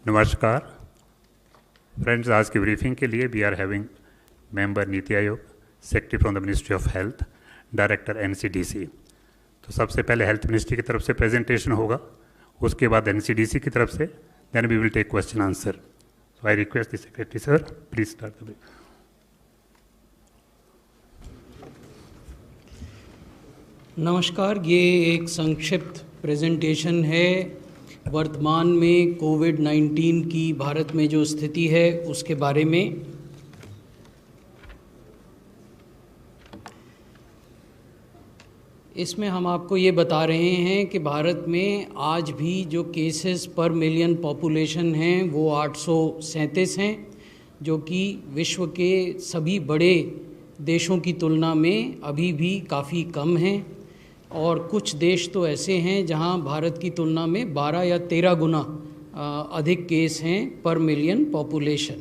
नमस्कार फ्रेंड्स, आज की ब्रीफिंग के लिए we are having member NITI Aayog, secretary from the ministry of health, director NCDC. तो सबसे पहले हेल्थ मिनिस्ट्री की तरफ से प्रेजेंटेशन होगा, उसके बाद एनसीडीसी की तरफ से, then we will take question answer. So I request the secretary sir, please start the brief. नमस्कार, ये एक संक्षिप्त प्रेजेंटेशन है वर्तमान में कोविड-19 की भारत में जो स्थिति है उसके बारे में। इसमें हम आपको ये बता रहे हैं कि भारत में आज भी जो केसेस पर मिलियन पॉपुलेशन हैं वो 837 हैं, जो कि विश्व के सभी बड़े देशों की तुलना में अभी भी काफ़ी कम हैं। और कुछ देश तो ऐसे हैं जहां भारत की तुलना में 12 या 13 गुना अधिक केस हैं पर मिलियन पॉपुलेशन।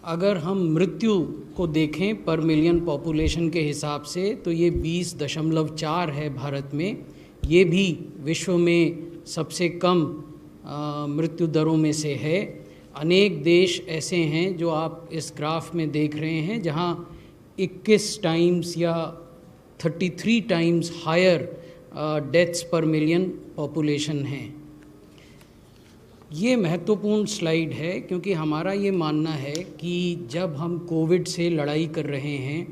अगर हम मृत्यु को देखें पर मिलियन पॉपुलेशन के हिसाब से तो ये 20.4 है भारत में। ये भी विश्व में सबसे कम मृत्यु दरों में से है। अनेक देश ऐसे हैं जो आप इस ग्राफ में देख रहे हैं जहां 21 टाइम्स या 33 times higher deaths per million population हैं। ये महत्वपूर्ण स्लाइड है क्योंकि हमारा ये मानना है कि जब हम कोविड से लड़ाई कर रहे हैं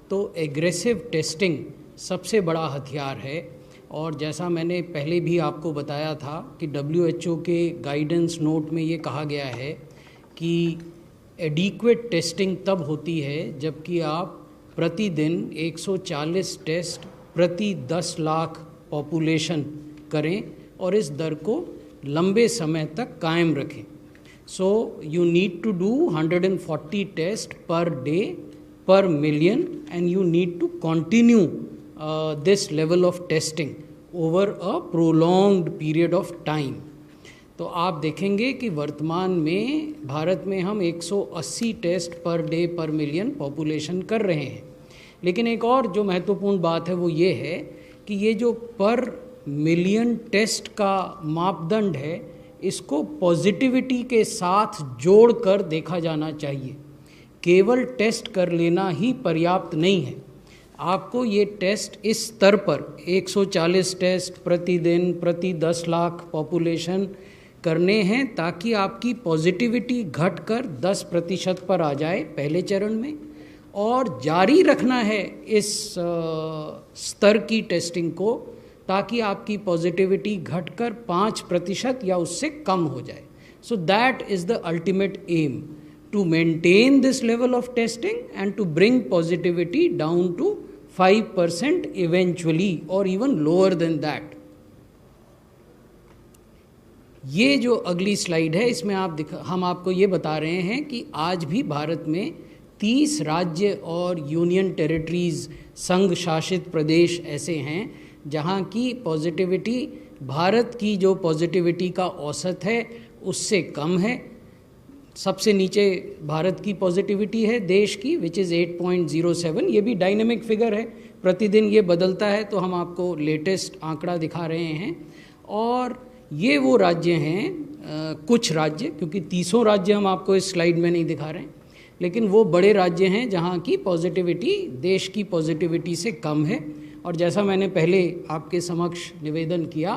तो एग्रेसिव टेस्टिंग सबसे बड़ा हथियार है। और जैसा मैंने पहले भी आपको बताया था कि WHO के गाइडेंस नोट में ये कहा गया है कि एडिक्वेट टेस्टिंग तब होती है जबकि आप प्रतिदिन 140 टेस्ट प्रति 10 लाख पॉपुलेशन करें और इस दर को लंबे समय तक कायम रखें। So you need to do 140 test per day per million and you need to continue this level of testing over a prolonged period of time. तो आप देखेंगे कि वर्तमान में भारत में हम 180 test per day per million population कर रहे हैं। लेकिन एक और जो महत्वपूर्ण बात है वो ये है कि ये जो पर मिलियन टेस्ट का मापदंड है इसको पॉजिटिविटी के साथ जोड़कर देखा जाना चाहिए। केवल टेस्ट कर लेना ही पर्याप्त नहीं है। आपको ये टेस्ट इस स्तर पर 140 टेस्ट प्रतिदिन प्रति 10 लाख पॉपुलेशन करने हैं ताकि आपकी पॉजिटिविटी घटकर 10% पर आ जाए पहले चरण में, और जारी रखना है इस स्तर की टेस्टिंग को ताकि आपकी पॉजिटिविटी घटकर 5% या उससे कम हो जाए। So that is the ultimate aim, to maintain this level of testing and to bring positivity down to 5% eventually और इवन लोअर देन दैट। ये जो अगली स्लाइड है इसमें हम आपको ये बता रहे हैं कि आज भी भारत में 30 राज्य और यूनियन टेरिटरीज़, संघ शासित प्रदेश ऐसे हैं जहां की पॉजिटिविटी भारत की जो पॉजिटिविटी का औसत है उससे कम है। सबसे नीचे भारत की पॉजिटिविटी है देश की, विच इज़ 8.07। ये भी डायनेमिक फिगर है, प्रतिदिन ये बदलता है, तो हम आपको लेटेस्ट आंकड़ा दिखा रहे हैं। और ये वो राज्य हैं, कुछ राज्य, क्योंकि 30 राज्य हम आपको इस स्लाइड में नहीं दिखा रहे हैं, लेकिन वो बड़े राज्य हैं जहाँ की पॉजिटिविटी देश की पॉजिटिविटी से कम है। और जैसा मैंने पहले आपके समक्ष निवेदन किया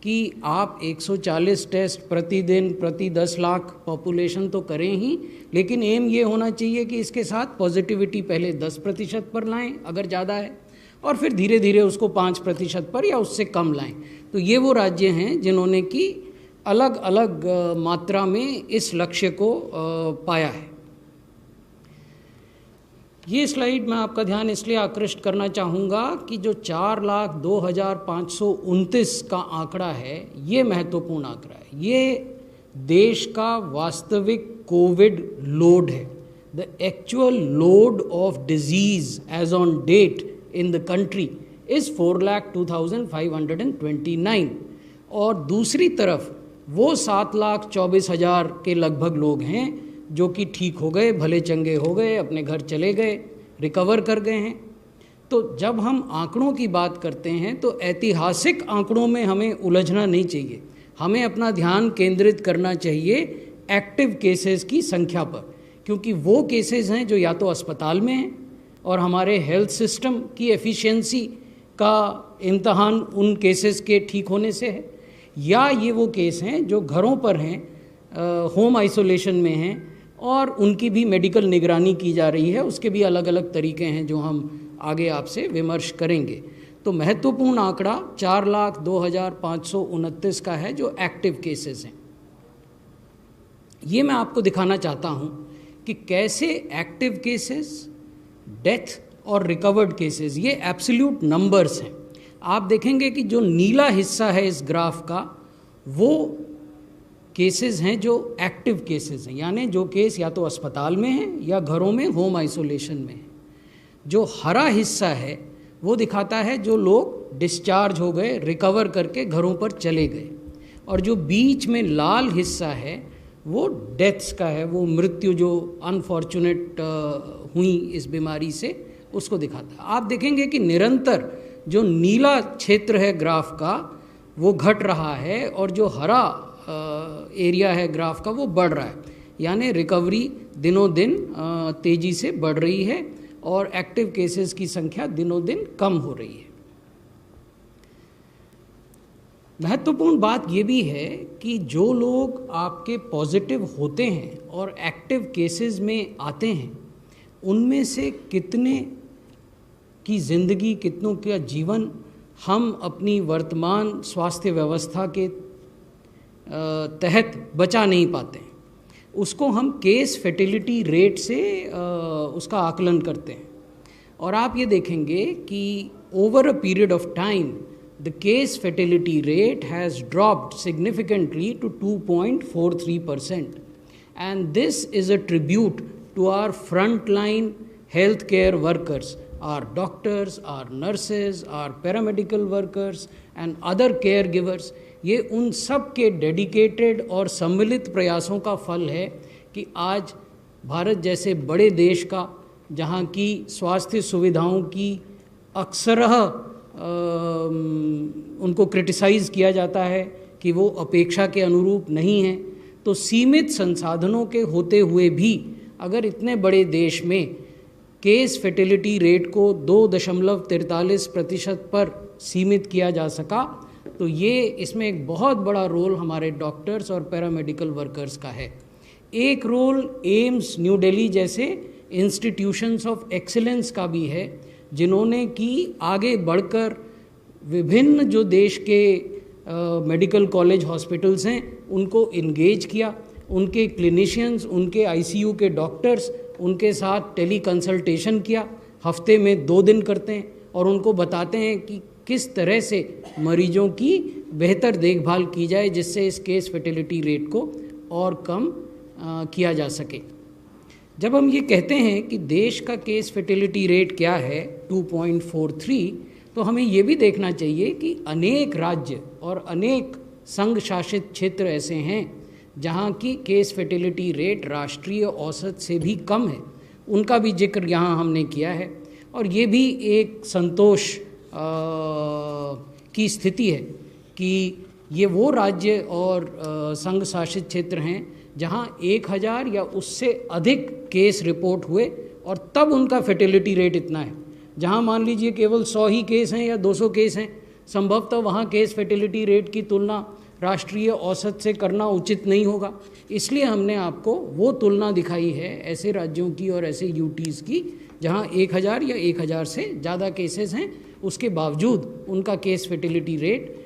कि आप 140 टेस्ट प्रतिदिन प्रति 10 लाख पॉपुलेशन तो करें ही, लेकिन एम ये होना चाहिए कि इसके साथ पॉजिटिविटी पहले 10% पर लाएं अगर ज़्यादा है, और फिर धीरे धीरे उसको 5% पर या उससे कम लाएं। तो ये वो राज्य हैं जिन्होंने कि अलग अलग मात्रा में इस लक्ष्य को पाया है। ये स्लाइड मैं आपका ध्यान इसलिए आकृष्ट करना चाहूँगा कि जो 4,02,529 का आंकड़ा है ये महत्वपूर्ण आंकड़ा है। ये देश का वास्तविक कोविड लोड है। The actual load of disease as on date in the country is 4,02,529, और दूसरी तरफ वो 7,24,000 के लगभग लोग हैं जो कि ठीक हो गए, भले चंगे हो गए, अपने घर चले गए, रिकवर कर गए हैं। तो जब हम आंकड़ों की बात करते हैं तो ऐतिहासिक आंकड़ों में हमें उलझना नहीं चाहिए, हमें अपना ध्यान केंद्रित करना चाहिए एक्टिव केसेस की संख्या पर, क्योंकि वो केसेस हैं जो या तो अस्पताल में हैं और हमारे हेल्थ सिस्टम की एफिशिएंसी का इम्तहान उन केसेस के ठीक होने से है, या ये वो केस हैं जो घरों पर हैं, होम आइसोलेशन में हैं और उनकी भी मेडिकल निगरानी की जा रही है। उसके भी अलग अलग तरीके हैं जो हम आगे आपसे विमर्श करेंगे। तो महत्वपूर्ण आंकड़ा 4,02,529 का है जो एक्टिव केसेस हैं। ये मैं आपको दिखाना चाहता हूँ कि कैसे एक्टिव केसेस, डेथ और रिकवर्ड केसेस, ये एब्सोल्यूट नंबर्स हैं। आप देखेंगे कि जो नीला हिस्सा है इस ग्राफ का वो केसेस हैं जो एक्टिव केसेस हैं, यानी जो केस या तो अस्पताल में हैं या घरों में होम आइसोलेशन में हैं। जो हरा हिस्सा है वो दिखाता है जो लोग डिस्चार्ज हो गए, रिकवर करके घरों पर चले गए, और जो बीच में लाल हिस्सा है वो डेथ्स का है, वो मृत्यु जो अनफॉर्चुनेट हुई इस बीमारी से, उसको दिखाता है। आप देखेंगे कि निरंतर जो नीला क्षेत्र है ग्राफ का वो घट रहा है और जो हरा एरिया है ग्राफ का वो बढ़ रहा है, यानी रिकवरी दिनों दिन तेज़ी से बढ़ रही है और एक्टिव केसेस की संख्या दिनों दिन कम हो रही है। महत्वपूर्ण बात ये भी है कि जो लोग आपके पॉजिटिव होते हैं और एक्टिव केसेस में आते हैं, उनमें से कितने की ज़िंदगी, कितनों का जीवन हम अपनी वर्तमान स्वास्थ्य व्यवस्था के तहत बचा नहीं पाते हैं। उसको हम केस फर्टिलिटी रेट से उसका आकलन करते हैं, और आप ये देखेंगे कि over a period of time the case fertility rate has dropped significantly to 2.43%, and this is a tribute to our frontline healthcare workers, our doctors, our nurses, our paramedical workers and other caregivers। ये उन सब के dedicated और सम्मिलित प्रयासों का फल है कि आज भारत जैसे बड़े देश का, जहाँ की स्वास्थ्य सुविधाओं की अक्सरह उनको क्रिटिसाइज़ किया जाता है कि वो अपेक्षा के अनुरूप नहीं हैं, तो सीमित संसाधनों के होते हुए भी अगर इतने बड़े देश में केस फर्टिलिटी रेट को 2.43% पर सीमित किया जा सका, तो ये इसमें एक बहुत बड़ा रोल हमारे डॉक्टर्स और पैरामेडिकल वर्कर्स का है। एक रोल एम्स न्यू दिल्ली जैसे इंस्टीट्यूशंस ऑफ एक्सीलेंस का भी है, जिन्होंने कि आगे बढ़कर विभिन्न जो देश के मेडिकल कॉलेज हॉस्पिटल्स हैं उनको इंगेज किया, उनके क्लिनिशियंस, उनके आईसीयू के डॉक्टर्स उनके साथ टेली कंसल्टेशन किया, हफ्ते में 2 दिन करते हैं और उनको बताते हैं कि किस तरह से मरीजों की बेहतर देखभाल की जाए जिससे इस केस फर्टिलिटी रेट को और कम किया जा सके। जब हम ये कहते हैं कि देश का केस फर्टिलिटी रेट क्या है 2.43, तो हमें ये भी देखना चाहिए कि अनेक राज्य और अनेक संघ शासित क्षेत्र ऐसे हैं जहाँ की केस फर्टिलिटी रेट राष्ट्रीय औसत से भी कम है। उनका भी जिक्र यहाँ हमने किया है, और ये भी एक संतोष की स्थिति है कि ये वो राज्य और संघ शासित क्षेत्र हैं जहाँ 1000 या उससे अधिक केस रिपोर्ट हुए और तब उनका फर्टिलिटी रेट इतना है। जहाँ मान लीजिए केवल 100 ही केस हैं या 200 केस हैं, संभवतः वहाँ केस फर्टिलिटी रेट की तुलना राष्ट्रीय औसत से करना उचित नहीं होगा। इसलिए हमने आपको वो तुलना दिखाई है ऐसे राज्यों की और ऐसे यूटीज़ की जहाँ 1000 या 1000 से ज़्यादा केसेस हैं, उसके बावजूद उनका केस फर्टिलिटी रेट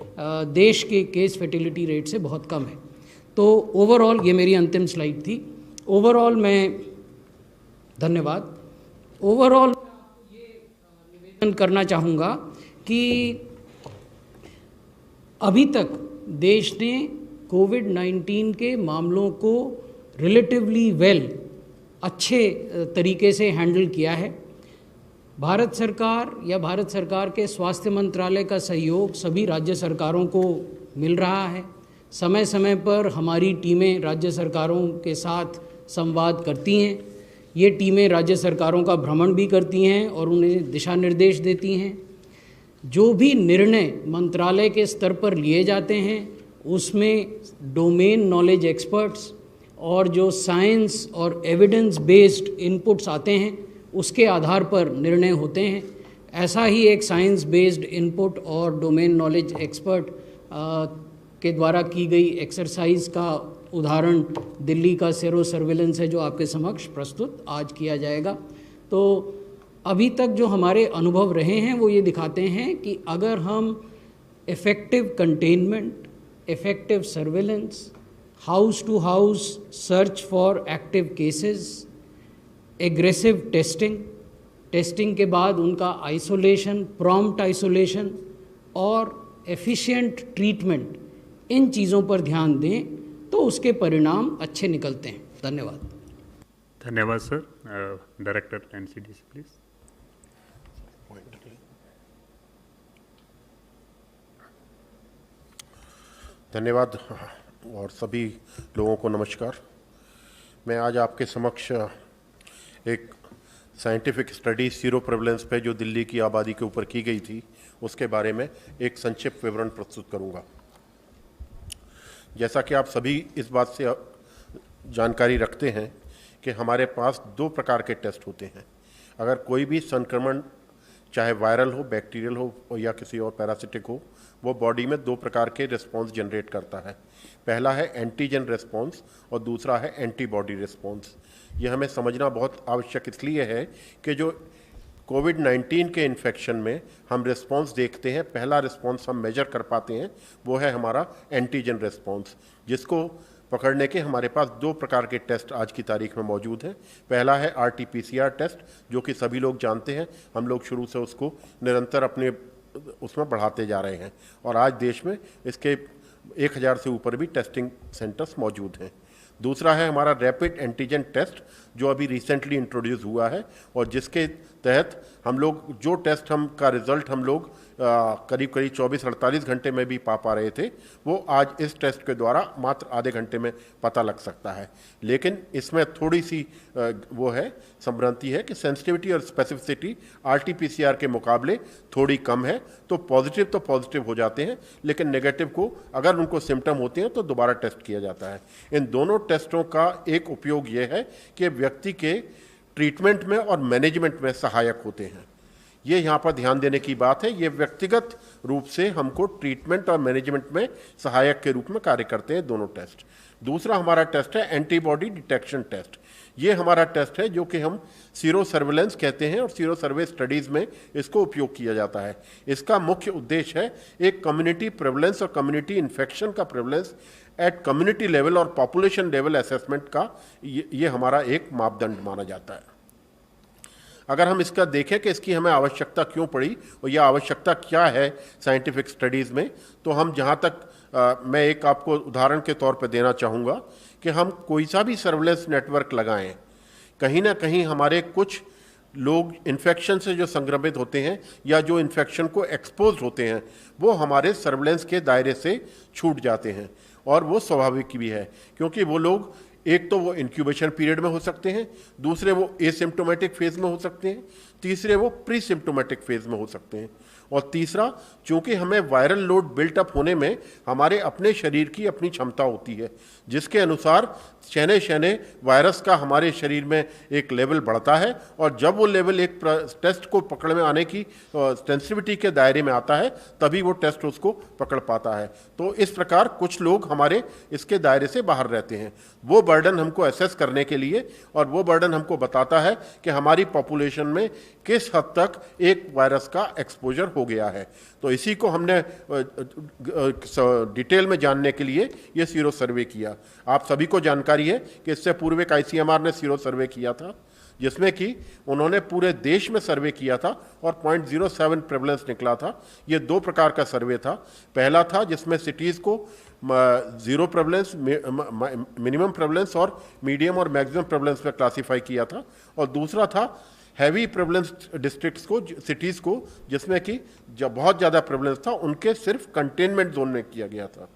देश के केस फर्टिलिटी रेट से बहुत कम है। तो ओवरऑल ये मेरी अंतिम स्लाइड थी। ओवरऑल मैं धन्यवाद। ओवरऑल ये निवेदन करना चाहूँगा कि अभी तक देश ने कोविड-19 के मामलों को रिलेटिवली वेल अच्छे तरीके से हैंडल किया है। भारत सरकार या भारत सरकार के स्वास्थ्य मंत्रालय का सहयोग सभी राज्य सरकारों को मिल रहा है। समय समय पर हमारी टीमें राज्य सरकारों के साथ संवाद करती हैं। ये टीमें राज्य सरकारों का भ्रमण भी करती हैं और उन्हें दिशा निर्देश देती हैं। जो भी निर्णय मंत्रालय के स्तर पर लिए जाते हैं उसमें डोमेन नॉलेज एक्सपर्ट्स और जो साइंस और एविडेंस बेस्ड इनपुट्स आते हैं उसके आधार पर निर्णय होते हैं। ऐसा ही एक साइंस बेस्ड इनपुट और डोमेन नॉलेज एक्सपर्ट के द्वारा की गई एक्सरसाइज का उदाहरण दिल्ली का सेरो सर्विलेंस है, जो आपके समक्ष प्रस्तुत आज किया जाएगा। तो अभी तक जो हमारे अनुभव रहे हैं वो ये दिखाते हैं कि अगर हम effective containment, effective surveillance, house to house search for active cases, aggressive testing के बाद उनका आइसोलेशन, प्रॉम्प्ट आइसोलेशन और एफिशिएंट ट्रीटमेंट, इन चीज़ों पर ध्यान दें तो उसके परिणाम अच्छे निकलते हैं। धन्यवाद। धन्यवाद सर। Director NCDC please. धन्यवाद और सभी लोगों को नमस्कार। मैं आज आपके समक्ष एक साइंटिफिक स्टडी सीरो प्रेवलेंस पे जो दिल्ली की आबादी के ऊपर की गई थी उसके बारे में एक संक्षिप्त विवरण प्रस्तुत करूंगा। जैसा कि आप सभी इस बात से जानकारी रखते हैं कि हमारे पास दो प्रकार के टेस्ट होते हैं। अगर कोई भी संक्रमण चाहे वायरल हो, बैक्टीरियल हो या किसी और पैरासिटिक हो, वो बॉडी में दो प्रकार के रिस्पॉन्स जनरेट करता है। पहला है एंटीजन रिस्पॉन्स और दूसरा है एंटीबॉडी रिस्पॉन्स। ये हमें समझना बहुत आवश्यक इसलिए है कि जो कोविड-19 के इन्फेक्शन में हम रिस्पॉन्स देखते हैं, पहला रिस्पॉन्स हम मेजर कर पाते हैं वो है हमारा एंटीजन रिस्पॉन्स, जिसको पकड़ने के हमारे पास दो प्रकार के टेस्ट आज की तारीख में मौजूद हैं। पहला है RT-PCR टेस्ट, जो कि सभी लोग जानते हैं, हम लोग शुरू से उसको निरंतर अपने उसमें बढ़ाते जा रहे हैं और आज देश में इसके 1000 से ऊपर भी टेस्टिंग सेंटर्स मौजूद हैं। दूसरा है हमारा रैपिड एंटीजन टेस्ट, जो अभी रिसेंटली इंट्रोड्यूस हुआ है और जिसके तहत हम लोग जो टेस्ट का रिजल्ट हम लोग करीब 24-48 घंटे में भी पा रहे थे, वो आज इस टेस्ट के द्वारा मात्र आधे घंटे में पता लग सकता है। लेकिन इसमें थोड़ी सी वो है संभ्रांति है कि सेंसिटिविटी और स्पेसिफिसिटी RT-PCR के मुकाबले थोड़ी कम है। तो पॉजिटिव हो जाते हैं, लेकिन नेगेटिव को अगर उनको सिम्टम होते हैं तो दोबारा टेस्ट किया जाता है। इन दोनों टेस्टों का एक उपयोग ये है कि व्यक्ति के ट्रीटमेंट में और मैनेजमेंट में सहायक होते हैं। ये यहाँ पर ध्यान देने की बात है, ये व्यक्तिगत रूप से हमको ट्रीटमेंट और मैनेजमेंट में सहायक के रूप में कार्य करते हैं दोनों टेस्ट। दूसरा हमारा टेस्ट है एंटीबॉडी डिटेक्शन टेस्ट। ये हमारा टेस्ट है जो कि हम सीरो सर्विलेंस कहते हैं और सीरो सर्वे स्टडीज़ में इसको उपयोग किया जाता है। इसका मुख्य उद्देश्य है एक कम्युनिटी प्रेवलेंस और कम्युनिटी इन्फेक्शन का प्रेवलेंस एट कम्युनिटी लेवल और पॉपुलेशन लेवल असेसमेंट का ये हमारा एक मापदंड माना जाता है। अगर हम इसका देखें कि इसकी हमें आवश्यकता क्यों पड़ी और यह आवश्यकता क्या है साइंटिफिक स्टडीज़ में, तो हम जहाँ तक मैं एक आपको उदाहरण के तौर पर देना चाहूँगा कि हम कोई सा भी सर्विलेंस नेटवर्क लगाएं, कहीं ना कहीं हमारे कुछ लोग इन्फेक्शन से जो संक्रमित होते हैं या जो इन्फेक्शन को एक्सपोज होते हैं, वो हमारे सर्विलेंस के दायरे से छूट जाते हैं। और वो स्वाभाविक भी है, क्योंकि वो लोग एक तो वो इंक्यूबेशन पीरियड में हो सकते हैं, दूसरे वो एसिम्प्टोमेटिक फेज में हो सकते हैं, तीसरे वो प्री सिम्प्टोमेटिक फेज में हो सकते हैं, और तीसरा चूंकि हमें वायरल लोड बिल्टअप होने में हमारे अपने शरीर की अपनी क्षमता होती है, जिसके अनुसार शहने वायरस का हमारे शरीर में एक लेवल बढ़ता है, और जब वो लेवल एक टेस्ट को पकड़ में आने की सेंसिटिविटी के दायरे में आता है तभी वो टेस्ट उसको पकड़ पाता है। तो इस प्रकार कुछ लोग हमारे इसके दायरे से बाहर रहते हैं। वो बर्डन हमको एसेस करने के लिए और वो बर्डन हमको बताता है कि हमारी पॉपुलेशन में किस हद तक एक वायरस का एक्सपोजर हो गया है। तो इसी को हमने डिटेल में जानने के लिए ये सीरो सर्वे किया। आप सभी को जानकारी है कि इससे पूर्व एक ICMR ने सीरो सर्वे किया था, जिसमें कि उन्होंने पूरे देश में सर्वे किया था और 0.07 प्रेवलेंस निकला था। ये दो प्रकार का सर्वे था। पहला था जिसमें सिटीज़ को 0 प्रेवलेंस, मिनिमम प्रेवलेंस और मीडियम और मैक्सिमम प्रेवलेंस में क्लासीफाई किया था, और दूसरा था हैवी प्रेवलेंस डिस्ट्रिक्ट्स को, सिटीज़ को, जिसमें कि जब बहुत ज़्यादा प्रेवलेंस था उनके सिर्फ कंटेनमेंट जोन में किया गया था।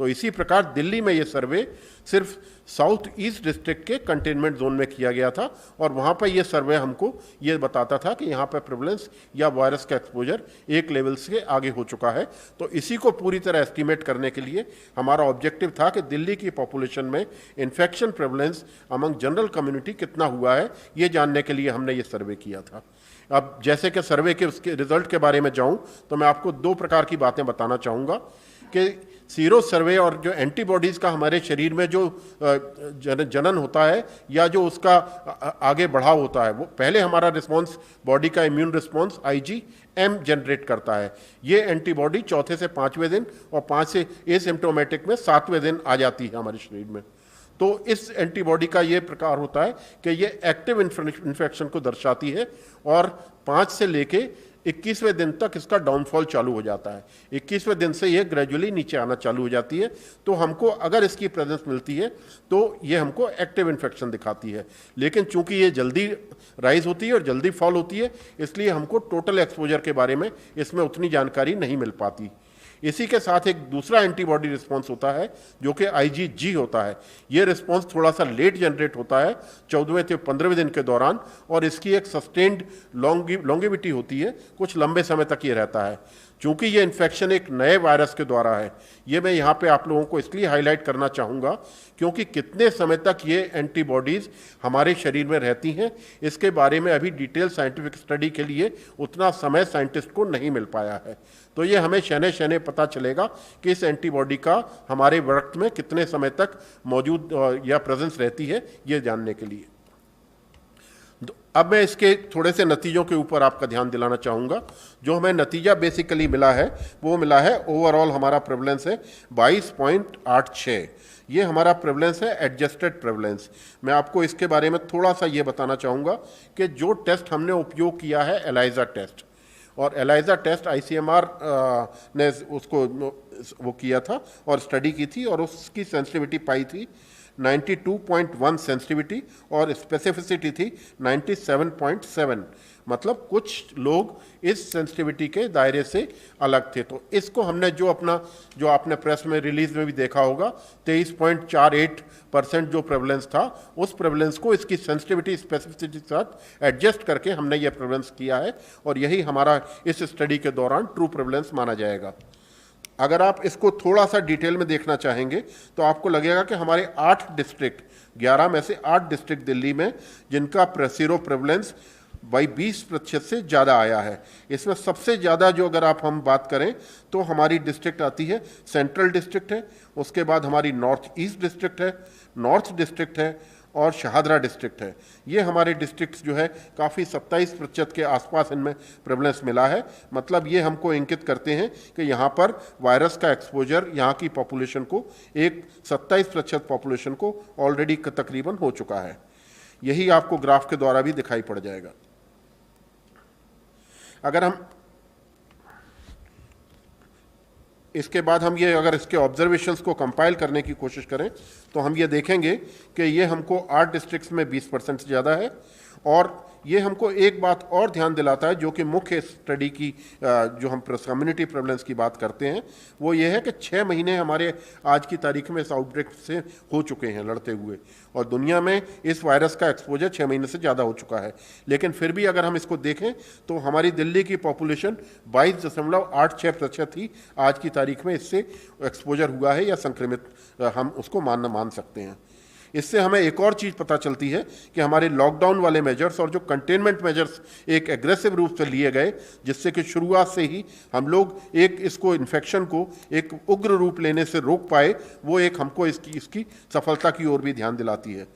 तो इसी प्रकार दिल्ली में ये सर्वे सिर्फ साउथ ईस्ट डिस्ट्रिक्ट के कंटेनमेंट जोन में किया गया था और वहाँ पर ये सर्वे हमको ये बताता था कि यहाँ पर प्रेवलेंस या वायरस का एक्सपोजर एक लेवल से आगे हो चुका है। तो इसी को पूरी तरह एस्टिमेट करने के लिए हमारा ऑब्जेक्टिव था कि दिल्ली की पॉपुलेशन में infection prevalence among general community कितना हुआ है, ये जानने के लिए हमने ये सर्वे किया था। अब जैसे कि सर्वे के उसके रिजल्ट के बारे में जाऊं तो मैं आपको दो प्रकार की बातें बताना चाहूँगा कि सीरो सर्वे और जो एंटीबॉडीज़ का हमारे शरीर में जो जनन होता है या जो उसका आगे बढ़ाव होता है, वो पहले हमारा रिस्पॉन्स बॉडी का इम्यून रिस्पॉन्स IgM जनरेट करता है। ये एंटीबॉडी चौथे से 5वें दिन और 5 से एसिम्प्टोमेटिक में 7वें दिन आ जाती है हमारे शरीर में। तो इस एंटीबॉडी का ये प्रकार होता है कि ये एक्टिव इन्फेक्शन को दर्शाती है और 5 से लेके 21वें दिन तक इसका डाउनफॉल चालू हो जाता है। 21वें दिन से ये ग्रेजुअली नीचे आना चालू हो जाती है। तो हमको अगर इसकी प्रेजेंस मिलती है तो ये हमको एक्टिव इन्फेक्शन दिखाती है, लेकिन चूंकि ये जल्दी राइज होती है और जल्दी फॉल होती है, इसलिए हमको टोटल एक्सपोजर के बारे में इसमें उतनी जानकारी नहीं मिल पाती। इसी के साथ एक दूसरा एंटीबॉडी रिस्पांस होता है जो कि IgG होता है। ये रिस्पांस थोड़ा सा लेट जनरेट होता है 14वें से 15वें दिन के दौरान और इसकी एक सस्टेन्ड लॉन्गेविटी होती है, कुछ लंबे समय तक ये रहता है। चूंकि ये इन्फेक्शन एक नए वायरस के द्वारा है, ये मैं यहाँ पे आप लोगों को इसलिए हाईलाइट करना चाहूँगा क्योंकि कितने समय तक ये एंटीबॉडीज़ हमारे शरीर में रहती हैं, इसके बारे में अभी डिटेल साइंटिफिक स्टडी के लिए उतना समय साइंटिस्ट को नहीं मिल पाया है। तो ये हमें शने शने पता चलेगा कि इस एंटीबॉडी का हमारे रक्त में कितने समय तक मौजूद या प्रेजेंस रहती है, ये जानने के लिए। अब मैं इसके थोड़े से नतीजों के ऊपर आपका ध्यान दिलाना चाहूँगा। जो हमें नतीजा बेसिकली मिला है वो मिला है, ओवरऑल हमारा प्रेवलेंस है 22.86। ये हमारा प्रेवलेंस है एडजस्टेड प्रेवलेंस। मैं आपको इसके बारे में थोड़ा सा ये बताना चाहूँगा कि जो टेस्ट हमने उपयोग किया है ELISA टेस्ट, और ELISA टेस्ट ICMR ने उसको वो किया था और स्टडी की थी और उसकी सेंसिटिविटी पाई थी 92.1 सेंसिटिविटी और स्पेसिफिसिटी थी 97.7। मतलब कुछ लोग इस सेंसिटिविटी के दायरे से अलग थे। तो इसको हमने जो आपने प्रेस में रिलीज में भी देखा होगा 23.48% जो प्रेवलेंस था, उस प्रेवलेंस को इसकी सेंसिटिविटी स्पेसिफिसिटी के साथ एडजस्ट करके हमने ये प्रेवलेंस किया है और यही हमारा इस स्टडी के दौरान ट्रू प्रेवलेंस माना जाएगा। अगर आप इसको थोड़ा सा डिटेल में देखना चाहेंगे तो आपको लगेगा कि हमारे 8 डिस्ट्रिक्ट, 11 में से 8 डिस्ट्रिक्ट दिल्ली में जिनका सीरो प्रेवलेंस 20% से ज़्यादा आया है। इसमें सबसे ज़्यादा जो अगर हम बात करें तो हमारी डिस्ट्रिक्ट आती है सेंट्रल डिस्ट्रिक्ट है, उसके बाद हमारी नॉर्थ ईस्ट डिस्ट्रिक्ट है, नॉर्थ डिस्ट्रिक्ट है और शाहदरा डिस्ट्रिक्ट है। ये हमारे डिस्ट्रिक्ट्स जो है काफ़ी 27% के आसपास इनमें प्रेवलेंस मिला है। मतलब ये हमको इंगित करते हैं कि यहाँ पर वायरस का एक्सपोजर यहाँ की पॉपुलेशन को, एक 27% पॉपुलेशन को ऑलरेडी तकरीबन हो चुका है। यही आपको ग्राफ के द्वारा भी दिखाई पड़ जाएगा। अगर हम इसके बाद हम ये अगर इसके ऑब्जर्वेशंस को कंपाइल करने की कोशिश करें तो हम ये देखेंगे कि ये हमको 8 डिस्ट्रिक्ट्स में 20% से ज़्यादा है। और ये हमको एक बात और ध्यान दिलाता है जो कि मुख्य स्टडी की जो हम कम्युनिटी प्रेवलेंस की बात करते हैं वो ये है कि 6 महीने हमारे आज की तारीख में इस आउटब्रेक से हो चुके हैं लड़ते हुए, और दुनिया में इस वायरस का एक्सपोजर 6 महीने से ज़्यादा हो चुका है। लेकिन फिर भी अगर हम इसको देखें तो हमारी दिल्ली की पॉपुलेशन 22.86% थी आज की तारीख में इससे एक्सपोजर हुआ है या संक्रमित हम उसको मान सकते हैं। इससे हमें एक और चीज़ पता चलती है कि हमारे लॉकडाउन वाले मेजर्स और जो कंटेनमेंट मेजर्स एक एग्रेसिव रूप से लिए गए, जिससे कि शुरुआत से ही हम लोग इसको इन्फेक्शन को एक उग्र रूप लेने से रोक पाए, वो एक हमको इसकी सफलता की ओर भी ध्यान दिलाती है।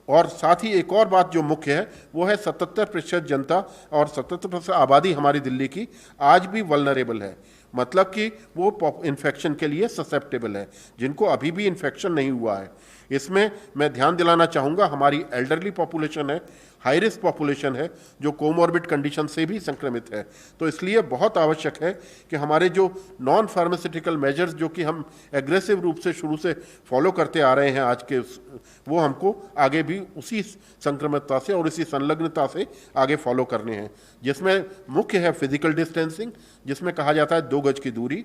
और साथ ही एक और बात जो मुख्य है वो है 77% जनता और 77% आबादी हमारी दिल्ली की आज भी वल्नरेबल है। मतलब कि वो इन्फेक्शन के लिए ससेप्टेबल है, जिनको अभी भी इन्फेक्शन नहीं हुआ है। इसमें मैं ध्यान दिलाना चाहूँगा हमारी एल्डरली पॉपुलेशन है, हाई रिस्क पॉपुलेशन है, जो कोमॉर्बिड कंडीशन से भी संक्रमित है। तो इसलिए बहुत आवश्यक है कि हमारे जो नॉन फार्मास्यूटिकल मेजर्स जो कि हम एग्रेसिव रूप से शुरू से फॉलो करते आ रहे हैं आज के, वो हमको आगे भी उसी संक्रमितता से और इसी संलग्नता से आगे फॉलो करने हैं, जिसमें मुख्य है फिजिकल डिस्टेंसिंग, जिसमें कहा जाता है 2 गज की दूरी,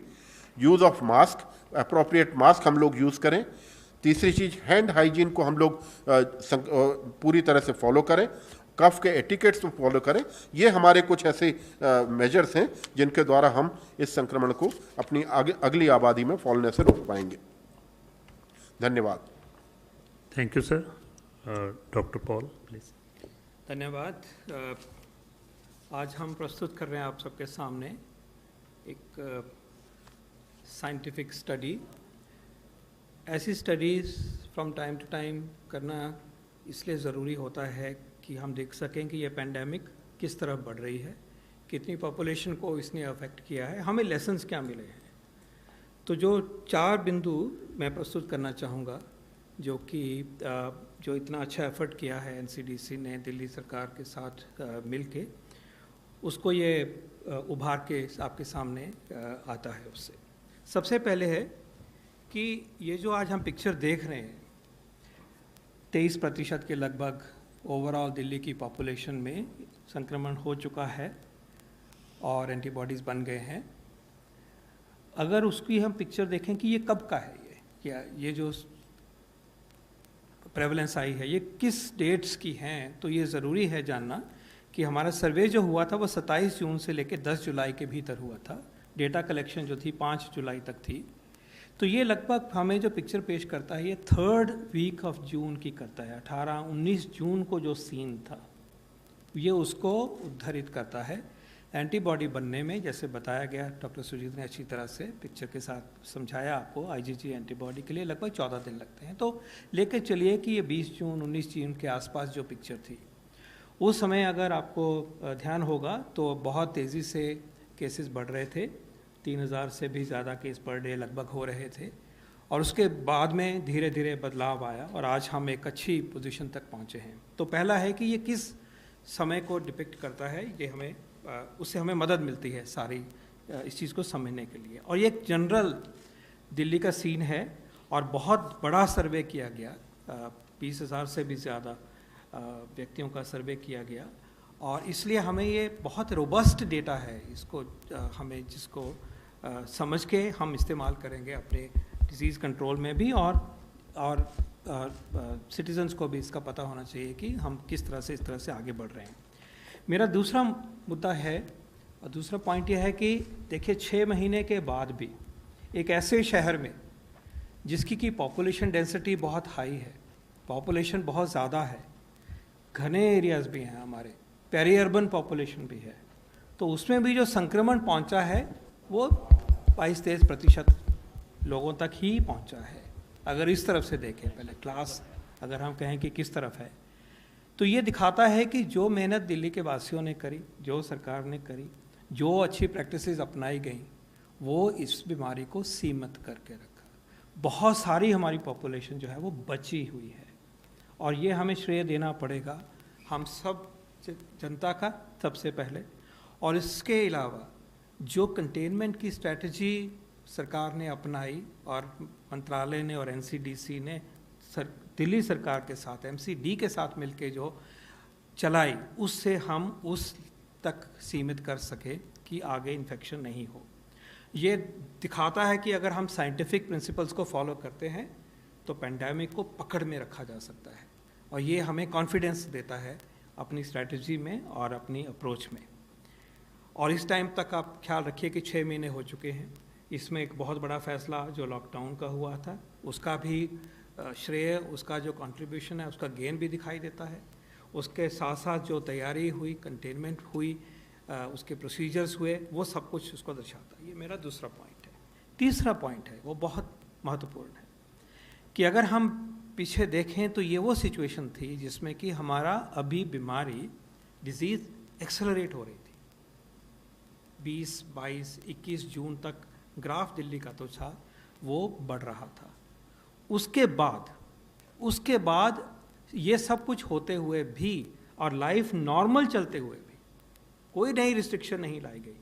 use of mask, appropriate mask हम लोग यूज़ करें। तीसरी चीज़, हैंड हाइजीन को हम लोग पूरी तरह से फॉलो करें, कफ के एटिकेट्स को फॉलो करें। ये हमारे कुछ ऐसे मेजर्स हैं जिनके द्वारा हम इस संक्रमण को अपनी अगली आबादी में फैलने से रोक पाएंगे। धन्यवाद। Thank you sir. Doctor Paul please. धन्यवाद। आज हम प्रस्तुत कर रहे हैं आप सबके सामने एक साइंटिफिक स्टडी। ऐसी studies from time to time करना इसलिए ज़रूरी होता है कि हम देख सकें कि ये पेंडेमिक किस तरह बढ़ रही है, कितनी पॉपुलेशन को इसने अफेक्ट किया है, हमें लेसन्स क्या मिले हैं। तो जो 4 बिंदु मैं प्रस्तुत करना चाहूँगा, जो इतना अच्छा एफर्ट किया है एनसीडीसी ने दिल्ली सरकार के साथ मिलके, उसको ये उभार के आपके सामने आता है। उससे सबसे पहले है कि ये जो आज हम पिक्चर देख रहे हैं, 23% के लगभग ओवरऑल दिल्ली की पॉपुलेशन में संक्रमण हो चुका है और एंटीबॉडीज़ बन गए हैं। अगर उसकी हम पिक्चर देखें कि ये कब का है, ये जो प्रेवलेंस आई है ये किस डेट्स की हैं, तो ये ज़रूरी है जानना कि हमारा सर्वे जो हुआ था वो 27 जून से लेकर 10 जुलाई के भीतर हुआ था। डेटा कलेक्शन जो थी 5 जुलाई तक थी। तो ये लगभग हमें जो पिक्चर पेश करता है ये 3rd वीक ऑफ जून की करता है। 18-19 जून को जो सीन था ये उसको उद्धरित करता है। एंटीबॉडी बनने में, जैसे बताया गया, डॉक्टर सुजीत ने अच्छी तरह से पिक्चर के साथ समझाया आपको, आईजीजी एंटीबॉडी के लिए लगभग 14 दिन लगते हैं। तो लेकर चलिए कि ये 20 जून 19 जून के आसपास जो पिक्चर थी, उस समय अगर आपको ध्यान होगा तो बहुत तेज़ी से केसेस बढ़ रहे थे। 3000 से भी ज़्यादा केस पर डे लगभग हो रहे थे और उसके बाद में धीरे धीरे बदलाव आया और आज हम एक अच्छी पोजीशन तक पहुँचे हैं। तो पहला है कि ये किस समय को डिपिक्ट करता है, ये हमें उससे हमें मदद मिलती है सारी इस चीज़ को समझने के लिए। और ये एक जनरल दिल्ली का सीन है और बहुत बड़ा सर्वे किया गया, 20,000 से भी ज़्यादा व्यक्तियों का सर्वे किया गया और इसलिए हमें ये बहुत रोबस्ट डेटा है। इसको हमें जिसको समझ के हम इस्तेमाल करेंगे अपने डिजीज़ कंट्रोल में भी और सिटीजन्स को भी इसका पता होना चाहिए कि हम किस तरह से इस तरह से आगे बढ़ रहे हैं। मेरा दूसरा मुद्दा है और दूसरा पॉइंट यह है कि देखिए 6 महीने के बाद भी एक ऐसे शहर में जिसकी की पॉपुलेशन डेंसिटी बहुत हाई है, पॉपुलेशन बहुत ज़्यादा है, घने एरियाज़ भी हैं, हमारे पेरी अर्बन पॉपुलेशन भी है, तो उसमें भी जो संक्रमण पहुंचा है वो 22-23% लोगों तक ही पहुंचा है। अगर इस तरफ से देखें, पहले क्लास अगर हम कहें कि किस तरफ है, तो ये दिखाता है कि जो मेहनत दिल्ली के वासियों ने करी, जो सरकार ने करी, जो अच्छी प्रैक्टिसेस अपनाई गई, वो इस बीमारी को सीमित करके रखा। बहुत सारी हमारी पॉपुलेशन जो है वो बची हुई है और ये हमें श्रेय देना पड़ेगा हम सब जनता का सबसे पहले। और इसके अलावा जो कंटेनमेंट की स्ट्रैटेजी सरकार ने अपनाई और मंत्रालय ने और एनसीडीसी ने दिल्ली सरकार के साथ, एमसीडी के साथ मिलके जो चलाई, उससे हम उस तक सीमित कर सके कि आगे इन्फेक्शन नहीं हो। ये दिखाता है कि अगर हम साइंटिफिक प्रिंसिपल्स को फॉलो करते हैं तो पेंडेमिक को पकड़ में रखा जा सकता है और ये हमें कॉन्फिडेंस देता है अपनी स्ट्रैटेजी में और अपनी अप्रोच में। और इस टाइम तक आप ख्याल रखिए कि 6 महीने हो चुके हैं। इसमें एक बहुत बड़ा फैसला जो लॉकडाउन का हुआ था, उसका भी श्रेय, उसका जो कंट्रीब्यूशन है, उसका गेन भी दिखाई देता है। उसके साथ साथ जो तैयारी हुई, कंटेनमेंट हुई, उसके प्रोसीजर्स हुए, वो सब कुछ उसको दर्शाता है। ये मेरा दूसरा पॉइंट है। तीसरा पॉइंट है वो बहुत महत्वपूर्ण है कि अगर हम पीछे देखें तो ये वो सिचुएशन थी जिसमें कि हमारा अभी बीमारी, डिजीज़ एक्सेलरेट हो रही थी। 20, 22, 21 जून तक ग्राफ दिल्ली का तो था, वो बढ़ रहा था। उसके बाद ये सब कुछ होते हुए भी और लाइफ नॉर्मल चलते हुए भी कोई नई रिस्ट्रिक्शन नहीं लाई गई।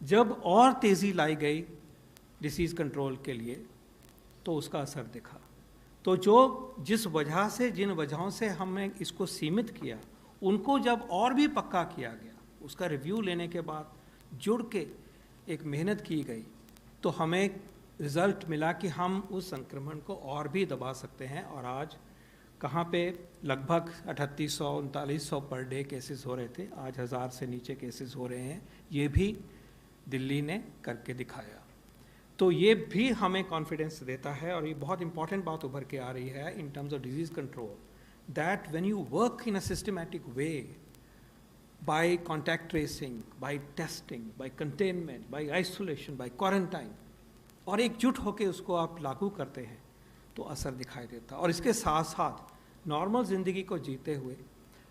जब और तेज़ी लाई गई डिसीज़ कंट्रोल के लिए तो उसका असर दिखा। तो जिस वजह से, जिन वजहों से हमने इसको सीमित किया, उनको जब और भी पक्का किया गया, उसका रिव्यू लेने के बाद जुड़ के एक मेहनत की गई तो हमें रिज़ल्ट मिला कि हम उस संक्रमण को और भी दबा सकते हैं। और आज कहाँ पे लगभग 3800-3900 पर डे केसेस हो रहे थे, आज 1000 से नीचे केसेस हो रहे हैं। ये भी दिल्ली ने करके दिखाया। तो ये भी हमें कॉन्फिडेंस देता है, और ये बहुत इंपॉर्टेंट बात उभर के आ रही है in terms of disease control, that when you work in a systematic way, by contact tracing, by testing, by containment, by isolation, by quarantine, और एकजुट होकर उसको आप लागू करते हैं तो असर दिखाई देता। और इसके साथ साथ नॉर्मल ज़िंदगी को जीते हुए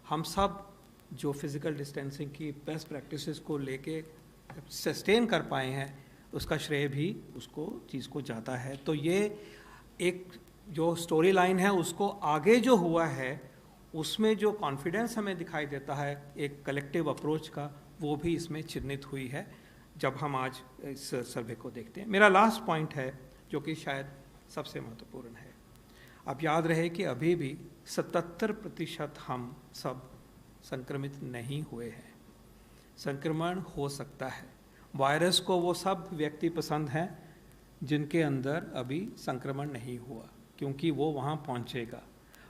हम सब जो फिज़िकल डिस्टेंसिंग की बेस्ट प्रैक्टिसेस को लेके सस्टेन कर पाए हैं, उसका श्रेय भी उसको चीज़ को जाता है। तो ये एक जो स्टोरी लाइन है, उसको आगे जो हुआ है उसमें जो कॉन्फिडेंस हमें दिखाई देता है एक कलेक्टिव अप्रोच का, वो भी इसमें चिन्हित हुई है जब हम आज इस सर्वे को देखते हैं। मेरा लास्ट पॉइंट है जो कि शायद सबसे महत्वपूर्ण है। अब याद रहे कि अभी भी 77% हम सब संक्रमित नहीं हुए हैं। संक्रमण हो सकता है। वायरस को वो सब व्यक्ति पसंद हैं जिनके अंदर अभी संक्रमण नहीं हुआ, क्योंकि वो वहाँ पहुँचेगा।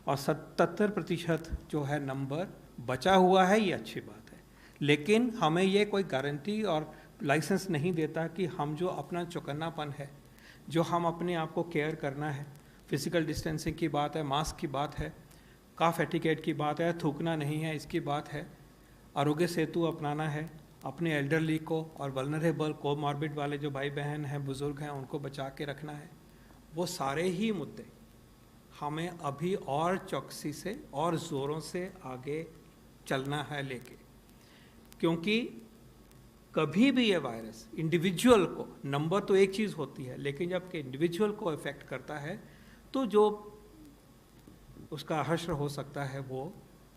और 77% जो है नंबर बचा हुआ है, ये अच्छी बात है। लेकिन हमें ये कोई गारंटी और लाइसेंस नहीं देता कि हम जो अपना चौकन्नापन है, जो हम अपने आप को केयर करना है, फिजिकल डिस्टेंसिंग की बात है, मास्क की बात है, कफ एटिकेट की बात है, थूकना नहीं है इसकी बात है, आरोग्य सेतु अपनाना है, अपने एल्डरली को और वल्नरेबल कोमॉर्बिड वाले जो भाई बहन हैं, बुज़ुर्ग हैं, उनको बचा के रखना है। वो सारे ही मुद्दे हमें अभी और चौकसी से और ज़ोरों से आगे चलना है लेके, क्योंकि कभी भी ये वायरस इंडिविजुअल को, नंबर तो एक चीज़ होती है, लेकिन जब कि इंडिविजुअल को इफ़ेक्ट करता है तो जो उसका हश्र हो सकता है वो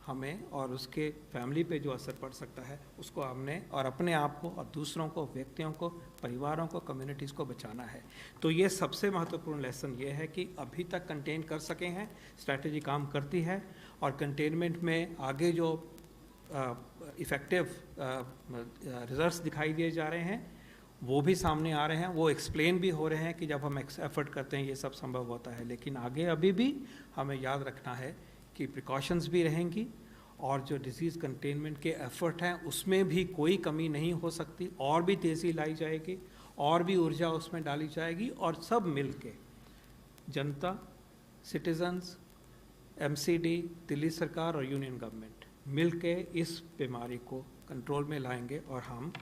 हमें और उसके फैमिली पे जो असर पड़ सकता है उसको हमने और अपने आप को और दूसरों को, व्यक्तियों को, परिवारों को, कम्युनिटीज़ को बचाना है। तो ये सबसे महत्वपूर्ण लेसन ये है कि अभी तक कंटेन कर सके हैं, स्ट्रैटेजी काम करती है, और कंटेनमेंट में आगे जो इफ़ेक्टिव रिजल्ट्स दिखाई दिए जा रहे हैं वो भी सामने आ रहे हैं, वो एक्सप्लेन भी हो रहे हैं कि जब हम एफर्ट करते हैं ये सब संभव होता है। लेकिन आगे अभी भी हमें याद रखना है कि प्रिकॉशंस भी रहेंगी, और जो डिजीज़ कंटेनमेंट के एफर्ट हैं उसमें भी कोई कमी नहीं हो सकती, और भी तेज़ी लाई जाएगी, और भी ऊर्जा उसमें डाली जाएगी, और सब मिल के जनता, सिटीजन्स, MCD, दिल्ली सरकार और यूनियन गवर्नमेंट मिल के इस बीमारी को कंट्रोल में लाएंगे, और हम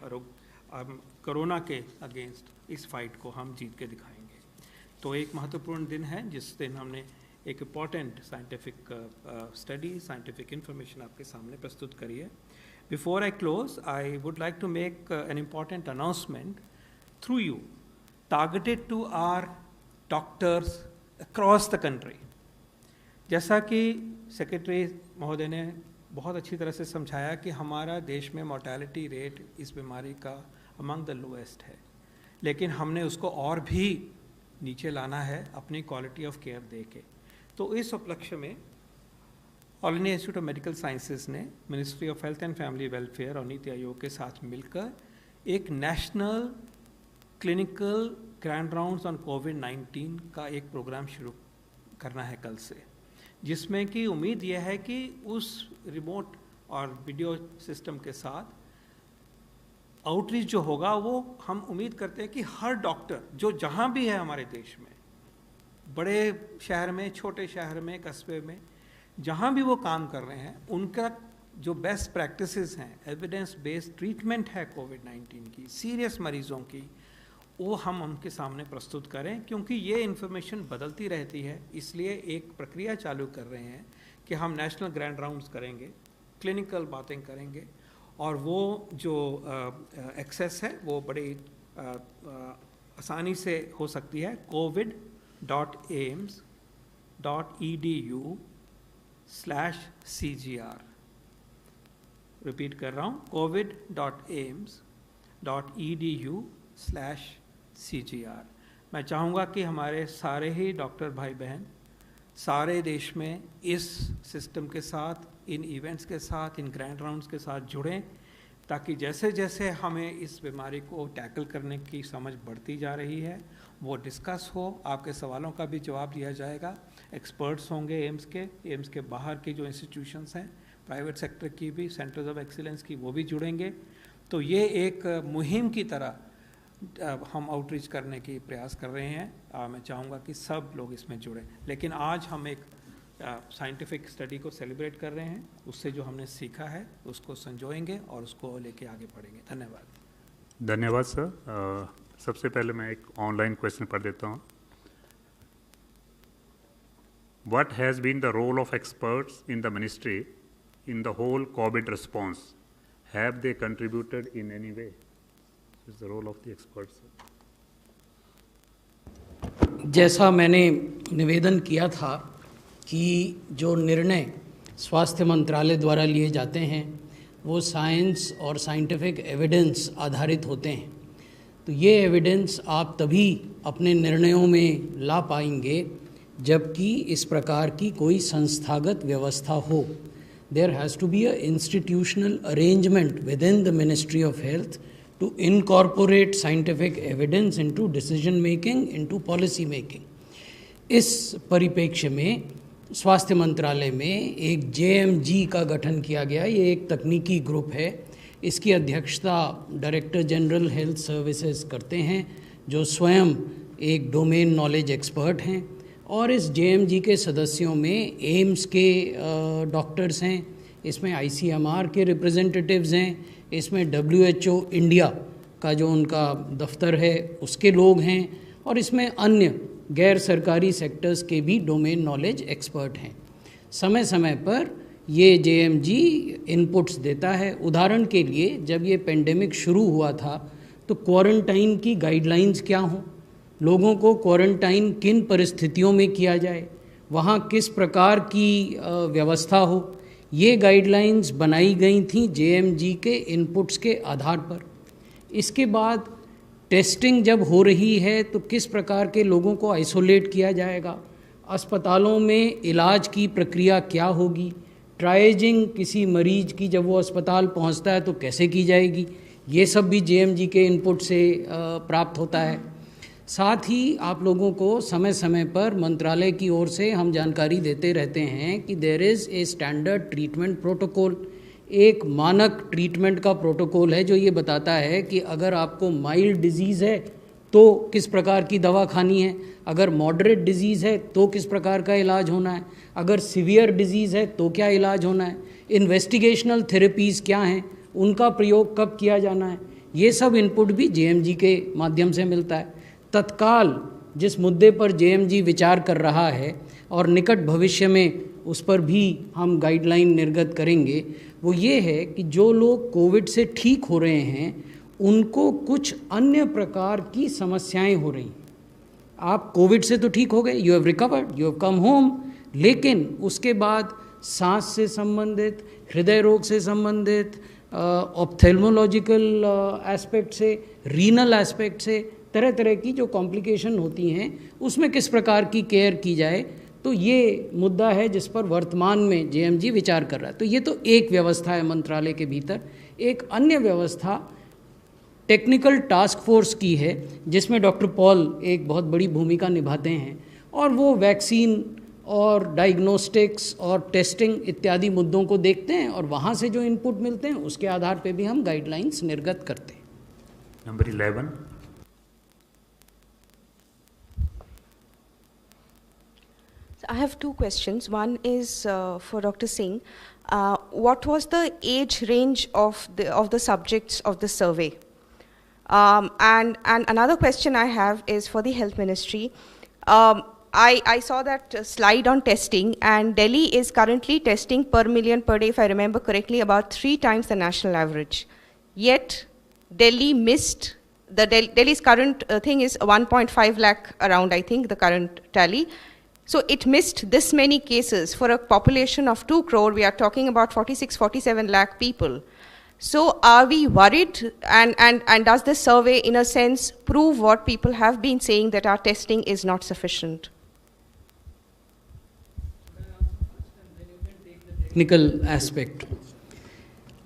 कोरोना के अगेंस्ट इस फाइट को हम जीत के दिखाएंगे। तो एक महत्वपूर्ण दिन है जिस दिन हमने एक important scientific study, scientific information आपके सामने प्रस्तुत करी है। Before I close, I would like to make an important announcement through you, targeted to our doctors across the country. जैसा कि सेक्रेटरी महोदय ने बहुत अच्छी तरह से समझाया कि हमारा देश में मोर्टेलिटी रेट इस बीमारी का अमंग द लोएस्ट है, लेकिन हमने उसको और भी नीचे लाना है अपनी क्वालिटी ऑफ केयर दे के। तो इस उपलक्ष्य में all India institute of medical sciences ने ministry of health and family welfare और नीति आयोग के साथ मिलकर एक national clinical grand rounds on कोविड-19 का एक प्रोग्राम शुरू करना है कल से, जिसमें कि उम्मीद यह है कि उस रिमोट और वीडियो सिस्टम के साथ आउटरीच जो होगा वो हम उम्मीद करते हैं कि हर डॉक्टर जो जहाँ भी है हमारे देश में, बड़े शहर में, छोटे शहर में, कस्बे में, जहाँ भी वो काम कर रहे हैं, उनका जो बेस्ट प्रैक्टिसेस हैं, एविडेंस बेस्ड ट्रीटमेंट है कोविड-19 की, सीरियस मरीजों की, वो हम उनके सामने प्रस्तुत करें, क्योंकि ये इन्फॉर्मेशन बदलती रहती है। इसलिए एक प्रक्रिया चालू कर रहे हैं कि हम नेशनल ग्रैंड राउंड्स करेंगे, क्लिनिकल बातें करेंगे, और वो जो एक्सेस है वो बड़ी आसानी से हो सकती है। covid.aims.edu/CGR, रिपीट कर रहा हूँ, covid.aims.edu/CGR। मैं चाहूँगा कि हमारे सारे ही डॉक्टर भाई बहन सारे देश में इस सिस्टम के साथ, इन इवेंट्स के साथ, इन ग्रैंड राउंड्स के साथ जुड़ें, ताकि जैसे जैसे हमें इस बीमारी को टैकल करने की समझ बढ़ती जा रही है वो डिस्कस हो, आपके सवालों का भी जवाब दिया जाएगा। एक्सपर्ट्स होंगे एम्स के बाहर की जो इंस्टीट्यूशंस हैं, प्राइवेट सेक्टर की भी, सेंटर्स ऑफ एक्सीलेंस की, वो भी जुड़ेंगे। तो ये एक मुहिम की तरह हम आउटरीच करने की प्रयास कर रहे हैं। मैं चाहूँगा कि सब लोग इसमें जुड़ें। लेकिन आज हम एक साइंटिफिक स्टडी को सेलिब्रेट कर रहे हैं, उससे जो हमने सीखा है उसको संजोएंगे और उसको लेके आगे बढ़ेंगे। धन्यवाद। धन्यवाद सर। सबसे पहले मैं एक ऑनलाइन क्वेश्चन पढ़ देता हूँ। What has been the role of experts in the ministry in the whole COVID response? Have they contributed in any way? What is the role of the experts? जैसा मैंने निवेदन किया था कि जो निर्णय स्वास्थ्य मंत्रालय द्वारा लिए जाते हैं वो साइंस और साइंटिफिक एविडेंस आधारित होते हैं, तो ये एविडेंस आप तभी अपने निर्णयों में ला पाएंगे जबकि इस प्रकार की कोई संस्थागत व्यवस्था हो। There has to be a institutional arrangement within the ministry of health to incorporate scientific evidence into decision making, into policy making. इस परिप्रेक्ष्य में स्वास्थ्य मंत्रालय में एक JMG का गठन किया गया। ये एक तकनीकी ग्रुप है। इसकी अध्यक्षता डायरेक्टर जनरल हेल्थ सर्विसेज करते हैं, जो स्वयं एक डोमेन नॉलेज एक्सपर्ट हैं। और इस JMG के सदस्यों में एम्स के डॉक्टर्स हैं, इसमें ICMR के रिप्रेजेंटेटिव्स हैं, इसमें WHO इंडिया का जो उनका दफ्तर है उसके लोग हैं, और इसमें अन्य गैर सरकारी सेक्टर्स के भी डोमेन नॉलेज एक्सपर्ट हैं। समय समय पर ये JMG इनपुट्स देता है। उदाहरण के लिए जब ये पेंडेमिक शुरू हुआ था तो क्वारंटाइन की गाइडलाइंस क्या हों, लोगों को क्वारंटाइन किन परिस्थितियों में किया जाए, वहाँ किस प्रकार की व्यवस्था हो, ये गाइडलाइंस बनाई गई थी JMG के इनपुट्स के आधार पर। इसके बाद टेस्टिंग जब हो रही है तो किस प्रकार के लोगों को आइसोलेट किया जाएगा, अस्पतालों में इलाज की प्रक्रिया क्या होगी, ट्राइजिंग किसी मरीज की जब वो अस्पताल पहुंचता है तो कैसे की जाएगी, ये सब भी JMG के इनपुट से प्राप्त होता है। साथ ही आप लोगों को समय समय पर मंत्रालय की ओर से हम जानकारी देते रहते हैं कि there is a standard treatment protocol, एक मानक ट्रीटमेंट का प्रोटोकॉल है जो ये बताता है कि अगर आपको माइल्ड डिजीज़ है तो किस प्रकार की दवा खानी है, अगर मॉडरेट डिजीज़ है तो किस प्रकार का इलाज होना है, अगर सीवियर डिजीज़ है तो क्या इलाज होना है, इन्वेस्टिगेशनल थेरेपीज़ क्या हैं, उनका प्रयोग कब किया जाना है। ये सब इनपुट भी JMG के माध्यम से मिलता है। तत्काल जिस मुद्दे पर JMG विचार कर रहा है और निकट भविष्य में उस पर भी हम गाइडलाइन निर्गत करेंगे, वो ये है कि जो लोग कोविड से ठीक हो रहे हैं उनको कुछ अन्य प्रकार की समस्याएं हो रही हैं। आप कोविड से तो ठीक हो गए, you have recovered, you have come home, लेकिन उसके बाद सांस से संबंधित, हृदय रोग से संबंधित, ऑप्थेल्मोलॉजिकल एस्पेक्ट से, रीनल एस्पेक्ट से, तरह तरह की जो कॉम्प्लिकेशन होती हैं उसमें किस प्रकार की केयर की जाए, तो ये मुद्दा है जिस पर वर्तमान में JMG विचार कर रहा है। तो ये तो एक व्यवस्था है मंत्रालय के भीतर। एक अन्य व्यवस्था टेक्निकल टास्क फोर्स की है जिसमें डॉक्टर पॉल एक बहुत बड़ी भूमिका निभाते हैं, और वो वैक्सीन और डायग्नोस्टिक्स और टेस्टिंग इत्यादि मुद्दों को देखते हैं, और वहाँ से जो इनपुट मिलते हैं उसके आधार पे भी हम गाइडलाइंस निर्गत करते हैं। Number 11। I have two questions. One is for Dr. Singh. What was the age range of the subjects of the survey? And another question I have is for the Health Ministry. I saw that slide on testing, and Delhi is currently testing per million per day, if I remember correctly, about 3 times the national average. Yet Delhi missed, Delhi's current thing is 1.5 lakh around, I think, the current tally. So it missed this many cases for a population of 2 crore. We are talking about 46-47 lakh people. So are we worried, and does this survey in a sense prove what people have been saying, that our testing is not sufficient? Technical aspect.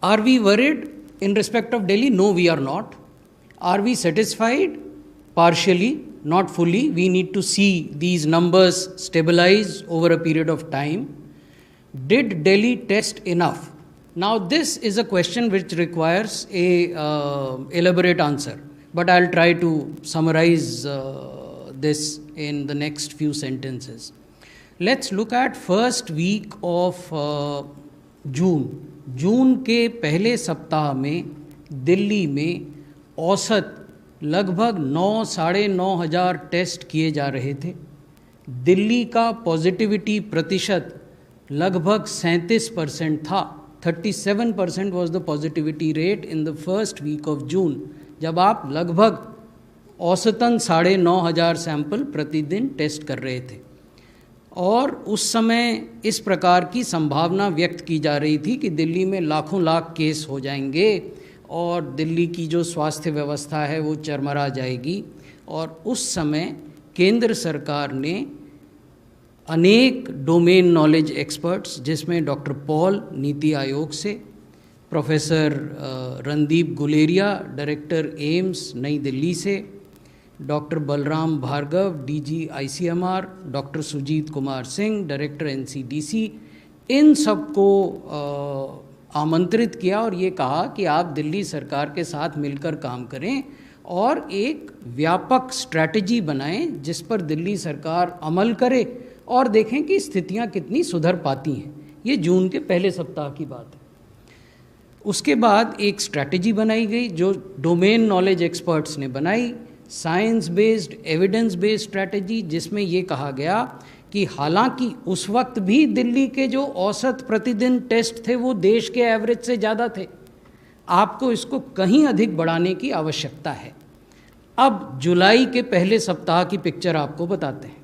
Are we worried? in respect of Delhi, no, we are not. Are we satisfied? Partially, not fully. We need to see these numbers stabilize over a period of time. Did Delhi test enough? Now, this is a question which requires a elaborate answer, but I'll try to summarize this in the next few sentences. Let's look at first week of June. जून के पहले सप्ताह में दिल्ली में औसत लगभग 9-9.5 test किए जा रहे थे. दिल्ली का पॉजिटिविटी प्रतिशत लगभग 37% था. 37% was the positivity rate in the first week of June. जब आप लगभग औसतन 9.5 सैंपल प्रतिदिन टेस्ट कर रहे थे, और उस समय इस प्रकार की संभावना व्यक्त की जा रही थी कि दिल्ली में लाखों लाख केस हो जाएंगे और दिल्ली की जो स्वास्थ्य व्यवस्था है वो चरमरा जाएगी. और उस समय केंद्र सरकार ने अनेक डोमेन नॉलेज एक्सपर्ट्स, जिसमें डॉक्टर पॉल नीति आयोग से, professor Randeep Guleria director AIIMS Nai Delhi से, doctor Balram Bhargava DG ICMR, doctor Sujeet Kumar Singh director NCDC, इन सबको आमंत्रित किया और ये कहा कि आप दिल्ली सरकार के साथ मिलकर काम करें और एक व्यापक स्ट्रैटेजी बनाएं जिस पर दिल्ली सरकार अमल करे और देखें कि स्थितियां कितनी सुधर पाती हैं. ये जून के पहले सप्ताह की बात है. उसके बाद एक स्ट्रैटेजी बनाई गई जो डोमेन नॉलेज एक्सपर्ट्स ने बनाई, science based evidence based strategy, जिसमें ये कहा गया कि हालांकि उस वक्त भी दिल्ली के जो औसत प्रतिदिन टेस्ट थे वो देश के एवरेज से ज़्यादा थे, आपको इसको कहीं अधिक बढ़ाने की आवश्यकता है. अब जुलाई के पहले सप्ताह की पिक्चर आपको बताते हैं.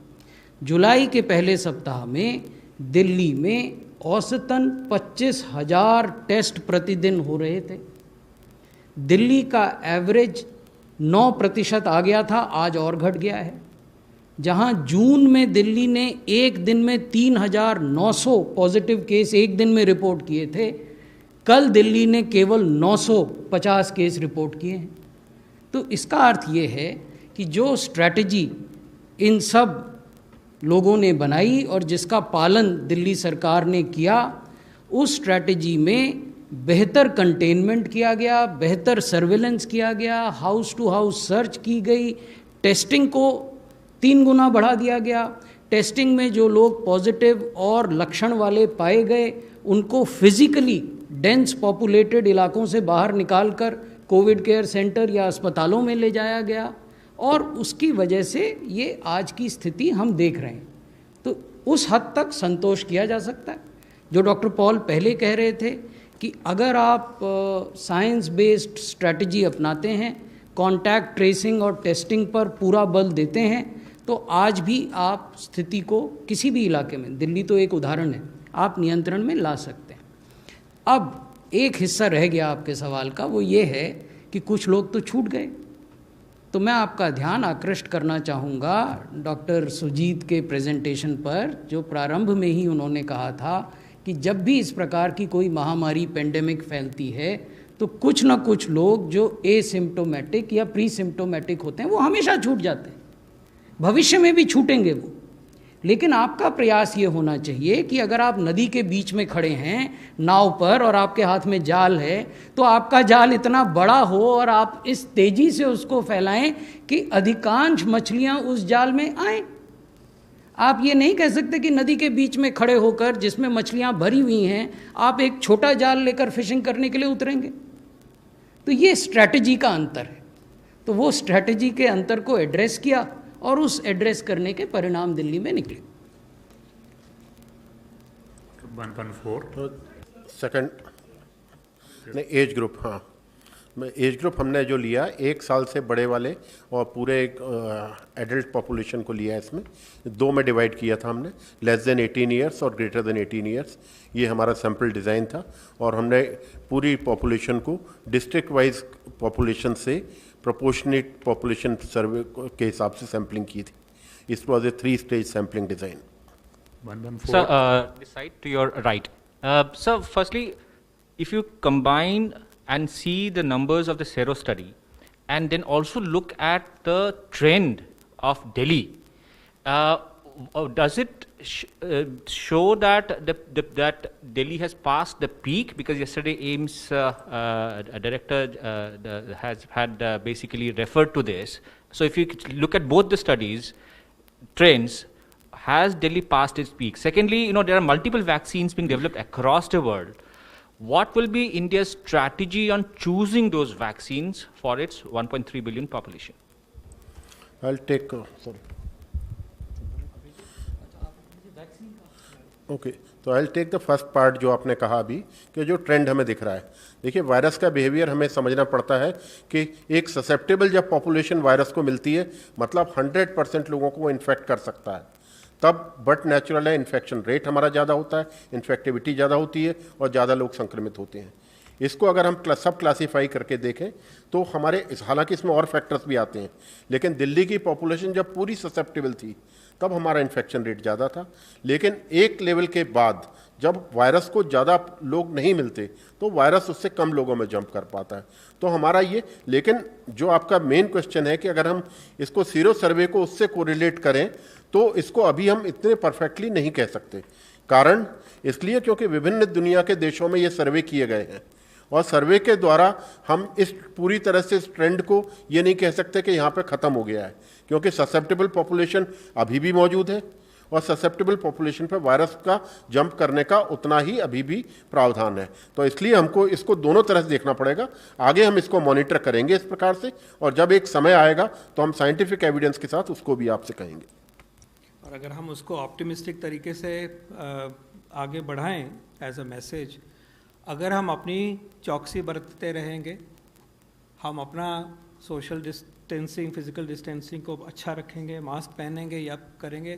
जुलाई के पहले सप्ताह में दिल्ली में औसतन 25,000 टेस्ट प्रतिदिन हो रहे थे. दिल्ली का एवरेज 9% आ गया था, आज और घट गया है. जहां जून में दिल्ली ने एक दिन में 3,900 पॉजिटिव केस एक दिन में रिपोर्ट किए थे, कल दिल्ली ने केवल 950 केस रिपोर्ट किए हैं. तो इसका अर्थ ये है कि जो स्ट्रैटेजी इन सब लोगों ने बनाई और जिसका पालन दिल्ली सरकार ने किया, उस स्ट्रैटेजी में बेहतर कंटेनमेंट किया गया, बेहतर सर्विलेंस किया गया, हाउस टू हाउस सर्च की गई, टेस्टिंग को 3 गुना बढ़ा दिया गया. टेस्टिंग में जो लोग पॉजिटिव और लक्षण वाले पाए गए उनको फिजिकली डेंस पॉपुलेटेड इलाकों से बाहर निकालकर कोविड केयर सेंटर या अस्पतालों में ले जाया गया और उसकी वजह से ये आज की स्थिति हम देख रहे हैं. तो उस हद तक संतोष किया जा सकता है. जो डॉक्टर पॉल पहले कह रहे थे कि अगर आप साइंस बेस्ड स्ट्रैटेजी अपनाते हैं, कॉन्टैक्ट ट्रेसिंग और टेस्टिंग पर पूरा बल देते हैं, तो आज भी आप स्थिति को किसी भी इलाके में, दिल्ली तो एक उदाहरण है, आप नियंत्रण में ला सकते हैं. अब एक हिस्सा रह गया आपके सवाल का, वो ये है कि कुछ लोग तो छूट गए. तो मैं आपका ध्यान आकृष्ट करना चाहूँगा डॉक्टर सुजीत के प्रेजेंटेशन पर, जो प्रारंभ में ही उन्होंने कहा था कि जब भी इस प्रकार की कोई महामारी पेंडेमिक फैलती है तो कुछ ना कुछ लोग जो एसिम्प्टोमेटिक या प्री सिम्प्टोमेटिक होते हैं वो हमेशा छूट जाते हैं, भविष्य में भी छूटेंगे वो. लेकिन आपका प्रयास ये होना चाहिए कि अगर आप नदी के बीच में खड़े हैं नाव पर और आपके हाथ में जाल है, तो आपका जाल इतना बड़ा हो और आप इस तेजी से उसको फैलाएं कि अधिकांश मछलियां उस जाल में आएं. आप ये नहीं कह सकते कि नदी के बीच में खड़े होकर जिसमें मछलियां भरी हुई हैं आप एक छोटा जाल लेकर फिशिंग करने के लिए उतरेंगे. तो ये स्ट्रैटेजी का अंतर है. तो वो स्ट्रैटेजी के अंतर को एड्रेस किया और उस एड्रेस करने के परिणाम दिल्ली में निकले. 114 सेकंड एज ग्रुप, हाँ, एज ग्रुप हमने जो लिया 1 साल से बड़े वाले और पूरे एडल्ट पॉपुलेशन को लिया. इसमें 2 में डिवाइड किया था हमने, लेस देन 18 ईयर्स और ग्रेटर देन 18 ईयर्स. ये हमारा सैम्पल डिज़ाइन था और हमने पूरी पॉपुलेशन को डिस्ट्रिक्ट वाइज पॉपुलेशन से प्रोपोर्शनेट पॉपुलेशन सर्वे के हिसाब से सैम्पलिंग की थी. It was a 3-stage sampling design. 114 Sir, this side to your right. Sir, firstly, if you combine and see the numbers of the Sero study, and then also look at the trend of Delhi, does it show that that Delhi has passed the peak? Because yesterday AIIMS director has had basically referred to this. So if you look at both the studies, trends, has Delhi passed its peak? Secondly, there are multiple vaccines being developed across the world. What will be India's strategy on choosing those vaccines for its 1.3 billion population? I'll take, okay, तो I take the first part जो आपने कहा अभी कि जो trend हमें दिख रहा है। देखिए, वायरस का बिहेवियर हमें समझना पड़ता है कि एक ससेप्टेबल जब पॉपुलेशन वायरस को मिलती है, मतलब 100% लोगों को वो इन्फेक्ट कर सकता है, तब बट नेचुरल है इन्फेक्शन रेट हमारा ज़्यादा होता है, इन्फेक्टिविटी ज़्यादा होती है और ज़्यादा लोग संक्रमित होते हैं। इसको अगर हम सब क्लासीफाई करके देखें तो हमारे, हालांकि इसमें और फैक्टर्स भी आते हैं, लेकिन दिल्ली की पॉपुलेशन जब पूरी ससेप्टेबल थी तब हमारा इन्फेक्शन रेट ज़्यादा था। लेकिन एक लेवल के बाद जब वायरस को ज़्यादा लोग नहीं मिलते तो वायरस उससे कम लोगों में जंप कर पाता है। तो हमारा ये, लेकिन जो आपका मेन क्वेश्चन है कि अगर हम इसको सीरो सर्वे को उससे कोरिलेट करें तो इसको अभी हम इतने परफेक्टली नहीं कह सकते। कारण इसलिए क्योंकि विभिन्न दुनिया के देशों में ये सर्वे किए गए हैं और सर्वे के द्वारा हम इस पूरी तरह से इस ट्रेंड को ये नहीं कह सकते कि यहाँ पे ख़त्म हो गया है, क्योंकि ससेप्टेबल पॉपुलेशन अभी भी मौजूद है और ससेप्टेबल पॉपुलेशन पर वायरस का जंप करने का उतना ही अभी भी प्रावधान है। तो इसलिए हमको इसको दोनों तरह से देखना पड़ेगा। आगे हम इसको मॉनिटर करेंगे इस प्रकार से, और जब एक समय आएगा तो हम साइंटिफिक एविडेंस के साथ उसको भी आपसे कहेंगे। और अगर हम उसको ऑप्टिमिस्टिक तरीके से आगे बढ़ाएं एज अ मैसेज, अगर हम अपनी चौकसी बरतते रहेंगे, हम अपना सोशल डिस्टेंसिंग, फिजिकल डिस्टेंसिंग को अच्छा रखेंगे, मास्क पहनेंगे या करेंगे,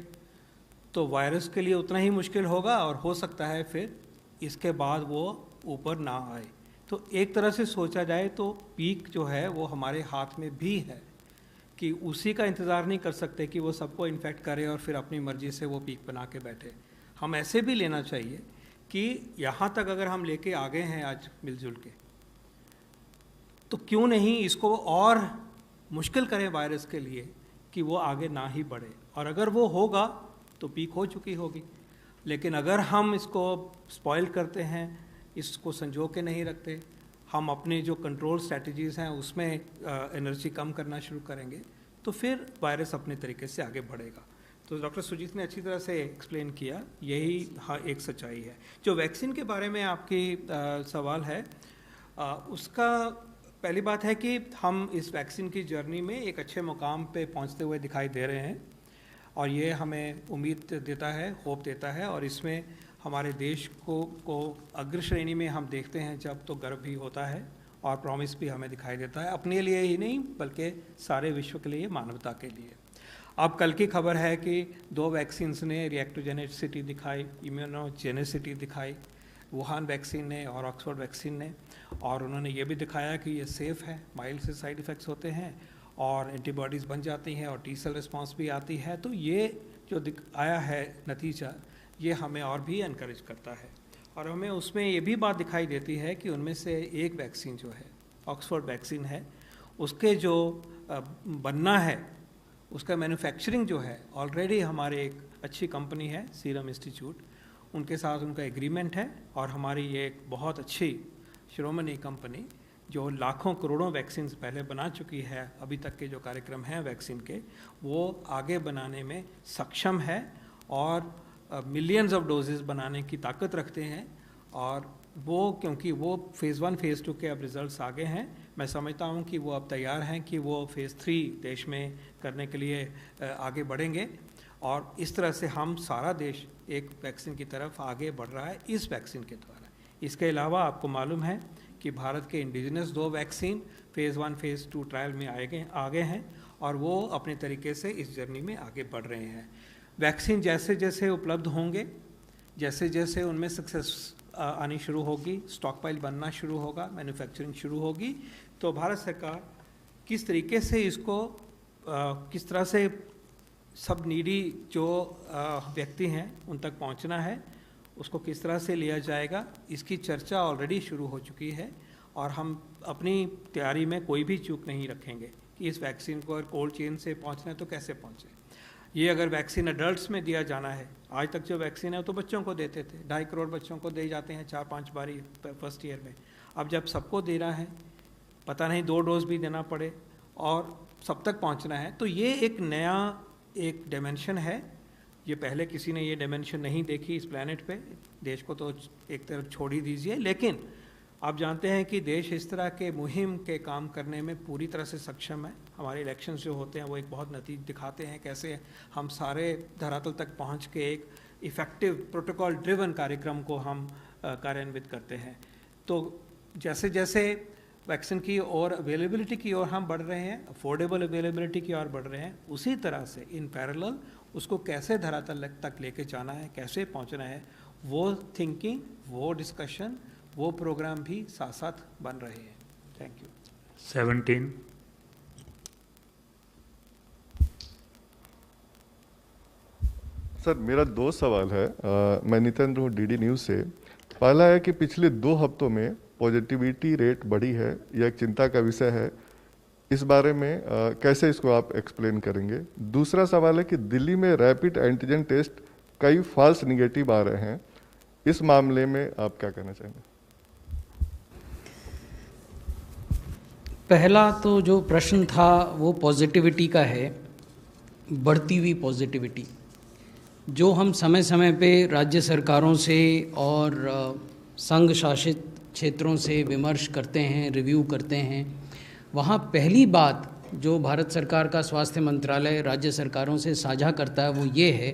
तो वायरस के लिए उतना ही मुश्किल होगा और हो सकता है फिर इसके बाद वो ऊपर ना आए। तो एक तरह से सोचा जाए तो पीक जो है वो हमारे हाथ में भी है, कि उसी का इंतज़ार नहीं कर सकते कि वो सबको इन्फेक्ट करे और फिर अपनी मर्जी से वो पीक बना के बैठे। हम ऐसे भी लेना चाहिए कि यहाँ तक अगर हम लेके आ गए हैं आज मिलजुल के, तो क्यों नहीं इसको और मुश्किल करें वायरस के लिए कि वो आगे ना ही बढ़े। और अगर वो होगा तो पीक हो चुकी होगी, लेकिन अगर हम इसको स्पॉइल करते हैं, इसको संजो के नहीं रखते, हम अपने जो कंट्रोल स्ट्रैटेजीज़ हैं उसमें एनर्जी कम करना शुरू करेंगे, तो फिर वायरस अपने तरीके से आगे बढ़ेगा। तो डॉक्टर सुजीत ने अच्छी तरह से एक्सप्लेन किया, यही एक सच्चाई है। जो वैक्सीन के बारे में आपकी सवाल है, उसका पहली बात है कि हम इस वैक्सीन की जर्नी में एक अच्छे मुकाम पे पहुंचते हुए दिखाई दे रहे हैं और ये हमें उम्मीद देता है, होप देता है, और इसमें हमारे देश को अग्र श्रेणी में हम देखते हैं जब, तो गर्व भी होता है और प्रॉमिस भी हमें दिखाई देता है, अपने लिए ही नहीं बल्कि सारे विश्व के लिए, मानवता के लिए। अब कल की खबर है कि 2 वैक्सीन्स ने रिएक्टोजेनिसिटी दिखाई, इम्यूनोजेनिसिटी दिखाई, वुहान वैक्सीन ने और ऑक्सफोर्ड वैक्सीन ने, और उन्होंने ये भी दिखाया कि ये सेफ़ है, माइल्ड से साइड इफ़ेक्ट्स होते हैं और एंटीबॉडीज़ बन जाती हैं और टी सेल रिस्पॉन्स भी आती है। तो ये जो आया है नतीजा, ये हमें और भी एनकरेज करता है। और हमें उसमें ये भी बात दिखाई देती है कि उनमें से एक वैक्सीन जो है, ऑक्सफोर्ड वैक्सीन है, उसके जो बनना है, उसका मैन्युफैक्चरिंग जो है, ऑलरेडी हमारे एक अच्छी कंपनी है सीरम इंस्टीट्यूट, उनके साथ उनका एग्रीमेंट है, और हमारी ये एक बहुत अच्छी शिरोमणि कंपनी जो लाखों करोड़ों वैक्सीन पहले बना चुकी है, अभी तक के जो कार्यक्रम हैं वैक्सीन के, वो आगे बनाने में सक्षम है और मिलियंस ऑफ डोजेस बनाने की ताकत रखते हैं। और वो, क्योंकि वो फ़ेज़ 1 फ़ेज़ 2 के अब रिज़ल्ट्स आगे हैं, मैं समझता हूँ कि वो अब तैयार हैं कि वो फ़ेज़ 3 देश में करने के लिए आगे बढ़ेंगे, और इस तरह से हम सारा देश एक वैक्सीन की तरफ आगे बढ़ रहा है इस वैक्सीन के द्वारा। इसके अलावा आपको मालूम है कि भारत के indigenous 2 vaccine phase 1 phase 2 trial में आगे हैं और वो अपने तरीके से इस जर्नी में आगे बढ़ रहे हैं। वैक्सीन जैसे जैसे उपलब्ध होंगे, जैसे जैसे उनमें सक्सेस आनी शुरू होगी, स्टॉक पाइल बनना शुरू होगा, मैन्युफैक्चरिंग शुरू होगी, तो भारत सरकार किस तरीके से इसको किस तरह से सब नीडी जो व्यक्ति हैं उन तक पहुंचना है, उसको किस तरह से लिया जाएगा, इसकी चर्चा ऑलरेडी शुरू हो चुकी है। और हम अपनी तैयारी में कोई भी चूक नहीं रखेंगे कि इस वैक्सीन को अगर कोल्ड चेन से पहुँचना है तो कैसे पहुँचे। ये अगर वैक्सीन अडल्ट्स में दिया जाना है, आज तक जो वैक्सीन है तो बच्चों को देते थे, 2.5 करोड़ बच्चों को दे जाते हैं 4-5 बारी फर्स्ट ईयर में। अब जब सबको देना है, पता नहीं 2 डोज भी देना पड़े और सब तक पहुंचना है, तो ये एक नया एक डायमेंशन है। ये पहले किसी ने ये डायमेंशन नहीं देखी इस प्लैनेट पे। देश को तो एक तरफ छोड़ ही दीजिए, लेकिन आप जानते हैं कि देश इस तरह के मुहिम के काम करने में पूरी तरह से सक्षम है। हमारे इलेक्शंस जो होते हैं वो एक बहुत नतीजे दिखाते हैं कैसे हम सारे धरातल तक पहुंच के एक इफ़ेक्टिव प्रोटोकॉल ड्रिवन कार्यक्रम को हम कार्यान्वित करते हैं। तो जैसे जैसे वैक्सीन की और अवेलेबिलिटी की ओर हम बढ़ रहे हैं, अफोर्डेबल अवेलेबिलिटी की ओर बढ़ रहे हैं, उसी तरह से इन पैरेलल उसको कैसे धरातल तक लेके जाना है, कैसे पहुंचना है, वो थिंकिंग, वो डिस्कशन, वो प्रोग्राम भी साथ साथ बन रहे हैं। Thank you. 17। सर मेरा 2 सवाल है। मैं नितेंद्र हूँ डीडी न्यूज़ से। पहला है कि पिछले 2 हफ्तों में पॉजिटिविटी रेट बढ़ी है, यह एक चिंता का विषय है। इस बारे में कैसे इसको आप एक्सप्लेन करेंगे। दूसरा सवाल है कि दिल्ली में रैपिड एंटीजन टेस्ट कई फॉल्स निगेटिव आ रहे हैं, इस मामले में आप क्या कहना चाहेंगे। पहला तो जो प्रश्न था वो पॉजिटिविटी का है, बढ़ती हुई पॉजिटिविटी जो हम समय समय पे राज्य सरकारों से और संघ शासित क्षेत्रों से विमर्श करते हैं, रिव्यू करते हैं। वहाँ पहली बात जो भारत सरकार का स्वास्थ्य मंत्रालय राज्य सरकारों से साझा करता है वो ये है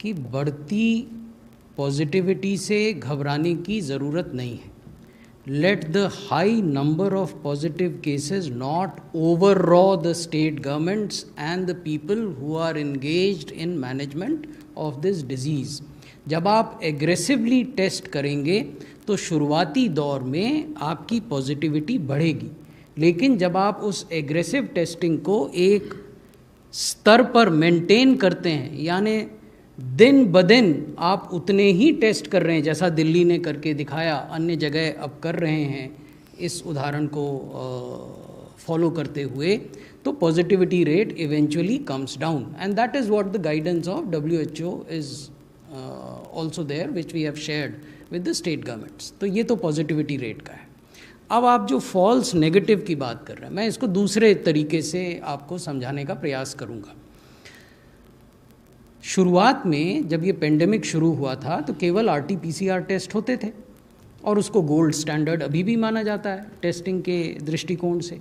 कि बढ़ती पॉजिटिविटी से घबराने की ज़रूरत नहीं है। Let the high number of positive cases not overawe the state governments and the people who are engaged in management of this disease. जब आप एग्रेसिवली टेस्ट करेंगे तो शुरुआती दौर में आपकी पॉजिटिविटी बढ़ेगी, लेकिन जब आप उस एग्रेसिव टेस्टिंग को एक स्तर पर मेंटेन करते हैं, यानी दिन ब दिन आप उतने ही टेस्ट कर रहे हैं जैसा दिल्ली ने करके दिखाया, अन्य जगह अब कर रहे हैं इस उदाहरण को फॉलो करते हुए, तो positivity rate eventually comes down and that is what the guidance of WHO is also there which we have shared with the state governments. तो ये तो पॉजिटिविटी रेट का है। अब आप जो फॉल्स नेगेटिव की बात कर रहे हैं, मैं इसको दूसरे तरीके से आपको समझाने का प्रयास करूंगा। शुरुआत में जब ये पेंडेमिक शुरू हुआ था तो केवल RT-PCR टेस्ट होते थे और उसको गोल्ड स्टैंडर्ड अभी भी माना जाता है टेस्टिंग के दृष्टिकोण से।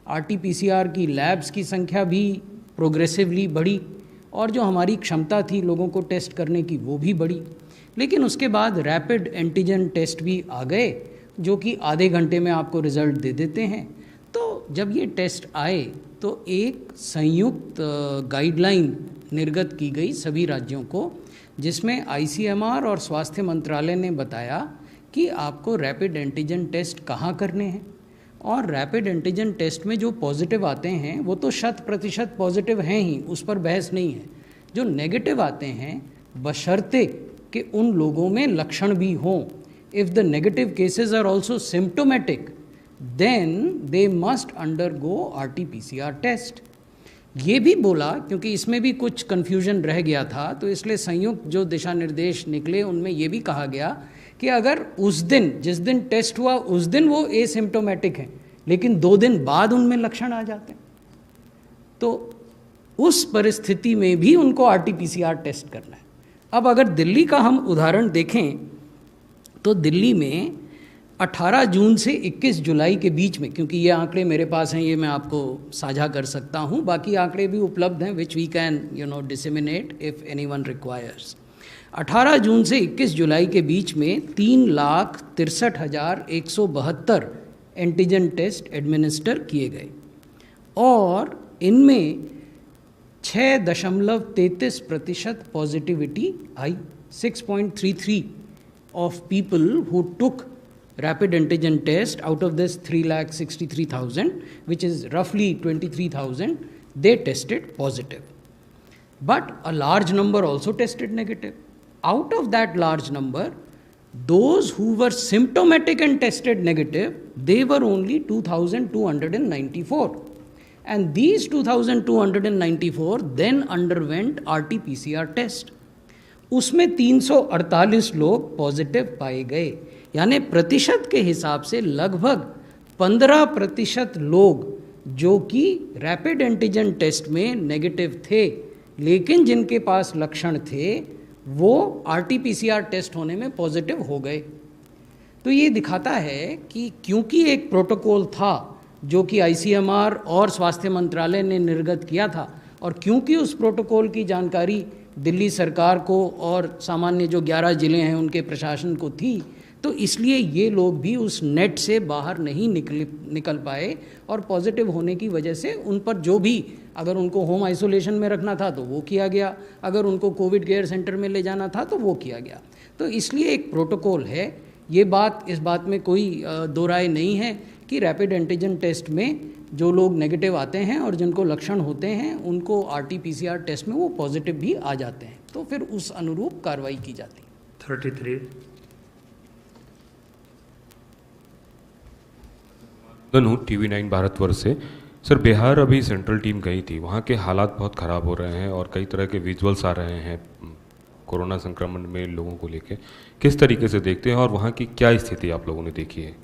RT-PCR की लैब्स की संख्या भी प्रोग्रेसिवली बढ़ी और जो हमारी क्षमता थी लोगों को टेस्ट करने की वो भी बढ़ी। लेकिन उसके बाद रैपिड एंटीजन टेस्ट भी आ गए जो कि आधे घंटे में आपको रिज़ल्ट दे देते हैं। तो जब ये टेस्ट आए तो एक संयुक्त गाइडलाइन निर्गत की गई सभी राज्यों को, जिसमें ICMR और स्वास्थ्य मंत्रालय ने बताया कि आपको रैपिड एंटीजन टेस्ट कहाँ करने हैं। और रैपिड एंटीजन टेस्ट में जो पॉजिटिव आते हैं वो तो 100% पॉजिटिव हैं ही, उस पर बहस नहीं है। जो नेगेटिव आते हैं बशर्ते कि उन लोगों में लक्षण भी हों, if the negative cases are also symptomatic then they must undergo RT-PCR test। ये भी बोला, क्योंकि इसमें भी कुछ कन्फ्यूजन रह गया था, तो इसलिए संयुक्त जो दिशा निर्देश निकले उनमें ये भी कहा गया कि अगर उस दिन जिस दिन टेस्ट हुआ उस दिन वो एसिम्प्टोमेटिक हैं लेकिन 2 दिन बाद उनमें लक्षण आ जाते हैं, तो उस परिस्थिति में भी उनको RT-PCR टेस्ट करना है। अब अगर दिल्ली का हम उदाहरण देखें तो दिल्ली में 18 जून से 21 जुलाई के बीच में, क्योंकि ये आंकड़े मेरे पास हैं, ये मैं आपको साझा कर सकता हूँ, बाकी आंकड़े भी उपलब्ध हैं which we can disseminate if anyone requires. 18 जून से 21 जुलाई के बीच में 3,63,172 एंटीजन टेस्ट एडमिनिस्टर किए गए और इनमें 6.33% positivity I. 6.33 of people who took rapid antigen test out of this 3,63,000, which is roughly 23,000, they tested positive. But a large number also tested negative. Out of that large number, those who were symptomatic and tested negative, they were only 2,294. And these 2,294 then underwent RT-PCR test. उसमें 348 लोग positive पाए गए, यानी प्रतिशत के हिसाब से लगभग 15% लोग जो कि रैपिड एंटीजन टेस्ट में नेगेटिव थे लेकिन जिनके पास लक्षण थे वो RT-PCR टेस्ट होने में पॉजिटिव हो गए। तो ये दिखाता है कि क्योंकि एक प्रोटोकॉल था जो कि ICMR और स्वास्थ्य मंत्रालय ने निर्गत किया था और क्योंकि उस प्रोटोकॉल की जानकारी दिल्ली सरकार को और सामान्य जो 11 ज़िले हैं उनके प्रशासन को थी, तो इसलिए ये लोग भी उस नेट से बाहर नहीं निकल पाए और पॉजिटिव होने की वजह से उन पर जो भी अगर उनको होम आइसोलेशन में रखना था तो वो किया गया, अगर उनको कोविड केयर सेंटर में ले जाना था तो वो किया गया। तो इसलिए एक प्रोटोकॉल है, ये बात इस बात में कोई दो राय नहीं है कि रैपिड एंटीजन टेस्ट में जो लोग नेगेटिव आते हैं और जिनको लक्षण होते हैं उनको RT-PCR टेस्ट में वो पॉजिटिव भी आ जाते हैं, तो फिर उस अनुरूप कार्रवाई की जाती है। 33 TV9 भारतवर्ष से। सर, बिहार अभी सेंट्रल टीम गई थी, वहाँ के हालात बहुत ख़राब हो रहे हैं और कई तरह के विजुअल्स आ रहे हैं कोरोना संक्रमण में लोगों को लेके, किस तरीके से देखते हैं और वहाँ की क्या स्थिति आप लोगों ने देखी है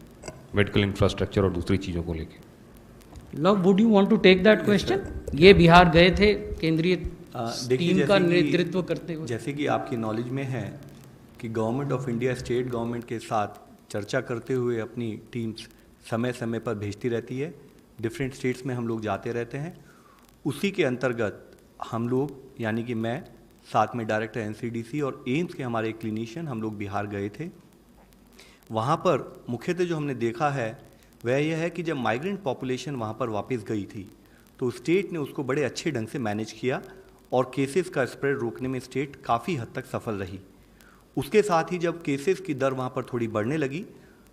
मेडिकल इंफ्रास्ट्रक्चर और दूसरी चीज़ों को लेके? Lav, would you want to take that question? ये बिहार गए थे केंद्रीय टीम का नेतृत्व करते हुए। जैसे कि आपकी नॉलेज में है कि government of India state government के साथ चर्चा करते हुए अपनी टीम्स समय समय पर भेजती रहती है, डिफरेंट स्टेट्स में हम लोग जाते रहते हैं। उसी के अंतर्गत हम लोग यानी कि मैं साथ में डायरेक्टर NCDC और एम्स के हमारे क्लिनिशियन हम लोग बिहार गए थे। वहाँ पर मुख्यतः जो हमने देखा है वह यह है कि जब माइग्रेंट पॉपुलेशन वहाँ पर वापस गई थी तो स्टेट ने उसको बड़े अच्छे ढंग से मैनेज किया और केसेस का स्प्रेड रोकने में स्टेट काफ़ी हद तक सफल रही। उसके साथ ही जब केसेस की दर वहाँ पर थोड़ी बढ़ने लगी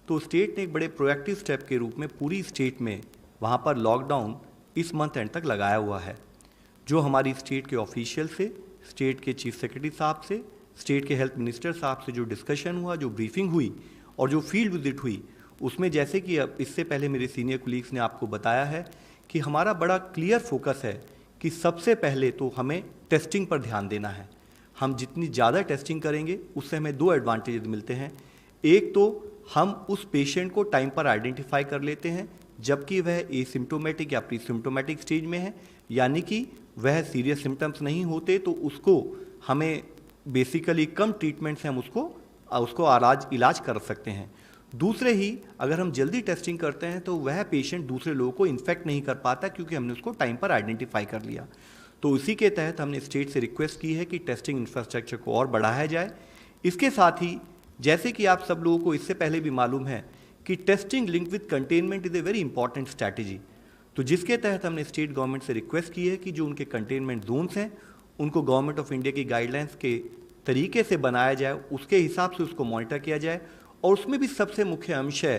तो स्टेट ने एक बड़े प्रोएक्टिव स्टेप के रूप में पूरी स्टेट में वहाँ पर लॉकडाउन इस मंथ एंड तक लगाया हुआ है। जो हमारी स्टेट के ऑफिशियल से, स्टेट के चीफ सेक्रेटरी साहब से, स्टेट के हेल्थ मिनिस्टर साहब से जो डिस्कशन हुआ, जो ब्रीफिंग हुई और जो फील्ड विजिट हुई, उसमें जैसे कि अब इससे पहले मेरे सीनियर कोलीग्स ने आपको बताया है कि हमारा बड़ा क्लियर फोकस है कि सबसे पहले तो हमें टेस्टिंग पर ध्यान देना है। हम जितनी ज़्यादा टेस्टिंग करेंगे उससे हमें दो एडवांटेज मिलते हैं। एक तो हम उस पेशेंट को टाइम पर आइडेंटिफाई कर लेते हैं जबकि वह एसिम्प्टोमेटिक या प्रीसिम्प्टोमेटिक स्टेज में है, यानी कि वह सीरियस सिम्टम्स नहीं होते, तो उसको हमें बेसिकली कम ट्रीटमेंट से हम उसको इलाज कर सकते हैं। दूसरे ही अगर हम जल्दी टेस्टिंग करते हैं तो वह पेशेंट दूसरे लोगों को इन्फेक्ट नहीं कर पाता क्योंकि हमने उसको टाइम पर आइडेंटिफाई कर लिया। तो इसी के तहत हमने स्टेट से रिक्वेस्ट की है कि टेस्टिंग इंफ्रास्ट्रक्चर को और बढ़ाया जाए। इसके साथ ही जैसे कि आप सब लोगों को इससे पहले भी मालूम है कि testing link with containment is a very important strategy, तो जिसके तहत हमने स्टेट गवर्नमेंट से रिक्वेस्ट की है कि जो उनके कंटेनमेंट जोन्स हैं उनको गवर्नमेंट ऑफ इंडिया की गाइडलाइंस के तरीके से बनाया जाए, उसके हिसाब से उसको मॉनिटर किया जाए। और उसमें भी सबसे मुख्य अंश है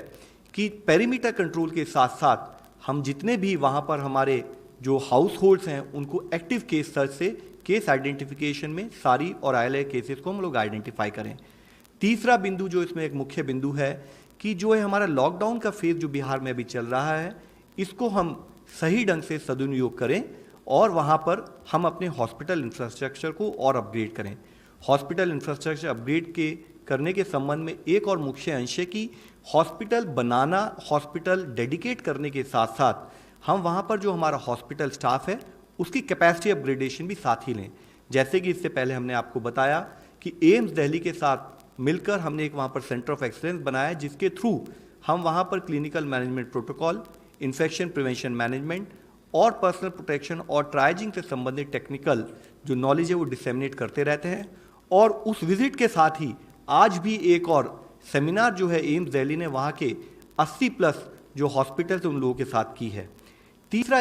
कि पेरीमीटर कंट्रोल के साथ साथ हम जितने भी वहाँ पर हमारे जो हाउस होल्ड्स हैं उनको एक्टिव केस सर्च से केस आइडेंटिफिकेशन में सारी और ILA केसेस को हम लोग आइडेंटिफाई करें। तीसरा बिंदु जो इसमें एक मुख्य बिंदु है कि जो है हमारा लॉकडाउन का फेज जो बिहार में अभी चल रहा है, इसको हम सही ढंग से सदुपयोग करें और वहाँ पर हम अपने हॉस्पिटल इंफ्रास्ट्रक्चर को और अपग्रेड करें। हॉस्पिटल इंफ्रास्ट्रक्चर अपग्रेड करने के संबंध में एक और मुख्य अंश है कि हॉस्पिटल बनाना, हॉस्पिटल डेडिकेट करने के साथ साथ हम वहाँ पर जो हमारा हॉस्पिटल स्टाफ है उसकी कैपेसिटी अपग्रेडेशन भी साथ ही लें। जैसे कि इससे पहले हमने आपको बताया कि एम्स दिल्ली के साथ मिलकर हमने एक वहाँ पर सेंटर ऑफ एक्सीलेंस बनाया जिसके थ्रू हम वहाँ पर clinical management protocol, infection prevention management और पर्सनल प्रोटेक्शन और ट्राइजिंग से संबंधित टेक्निकल जो नॉलेज है वो डिसेमिनेट करते रहते हैं। और उस विजिट के साथ ही आज भी एक और सेमिनार जो है एम्स दिल्ली ने वहाँ के 80+ जो हॉस्पिटल्स उन लोगों के साथ की है। चौथा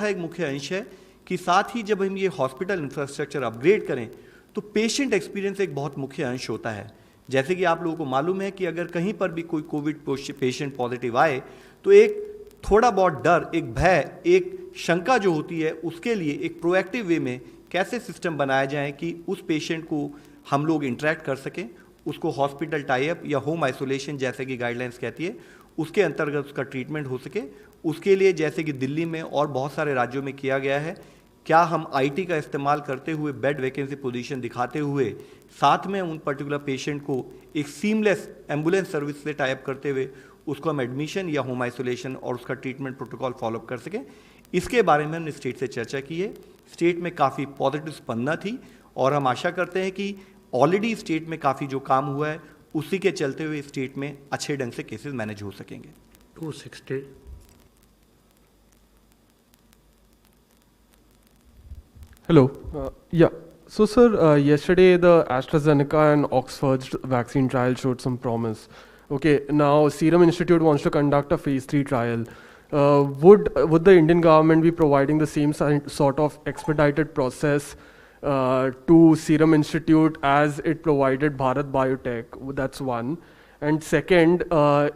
एक मुख्य अंश है कि साथ ही जब हम ये हॉस्पिटल इंफ्रास्ट्रक्चर अपग्रेड करें तो पेशेंट एक्सपीरियंस एक बहुत मुख्य अंश होता है। जैसे कि आप लोगों को मालूम है कि अगर कहीं पर भी कोई कोविड पेशेंट पॉजिटिव आए तो एक थोड़ा बहुत डर, एक भय, एक शंका जो होती है, उसके लिए एक प्रोएक्टिव वे में कैसे सिस्टम बनाया जाए कि उस पेशेंट को हम लोग इंटरेक्ट कर सकें उसको हॉस्पिटल टाइप या होम आइसोलेशन जैसे कि गाइडलाइंस कहती है उसके अंतर्गत उसका ट्रीटमेंट हो सके, उसके लिए जैसे कि दिल्ली में और बहुत सारे राज्यों में किया गया है, क्या हम आईटी का इस्तेमाल करते हुए बेड वैकेंसी पोजीशन दिखाते हुए साथ में उन पर्टिकुलर पेशेंट को एक सीमलेस एम्बुलेंस सर्विस से टाइप करते हुए उसको हम एडमिशन या होम आइसोलेशन और उसका ट्रीटमेंट प्रोटोकॉल फॉलोअप कर सकें। इसके बारे में हमने स्टेट से चर्चा की है। स्टेट में काफ़ी पॉजिटिव स्पंदना थी और हम आशा करते हैं कि ऑलरेडी स्टेट में काफ़ी जो काम हुआ है उसी के चलते हुए स्टेट में अच्छे ढंग से केसेस मैनेज हो सकेंगे। 260. Hello. Yeah. So, sir, yesterday the AstraZeneca and Oxford vaccine trial showed some promise. Okay. Now, Serum Institute wants to conduct a phase 3 trial. Would the Indian government be providing the same sort of expedited process to Serum Institute as it provided Bharat Biotech? That's one. And second,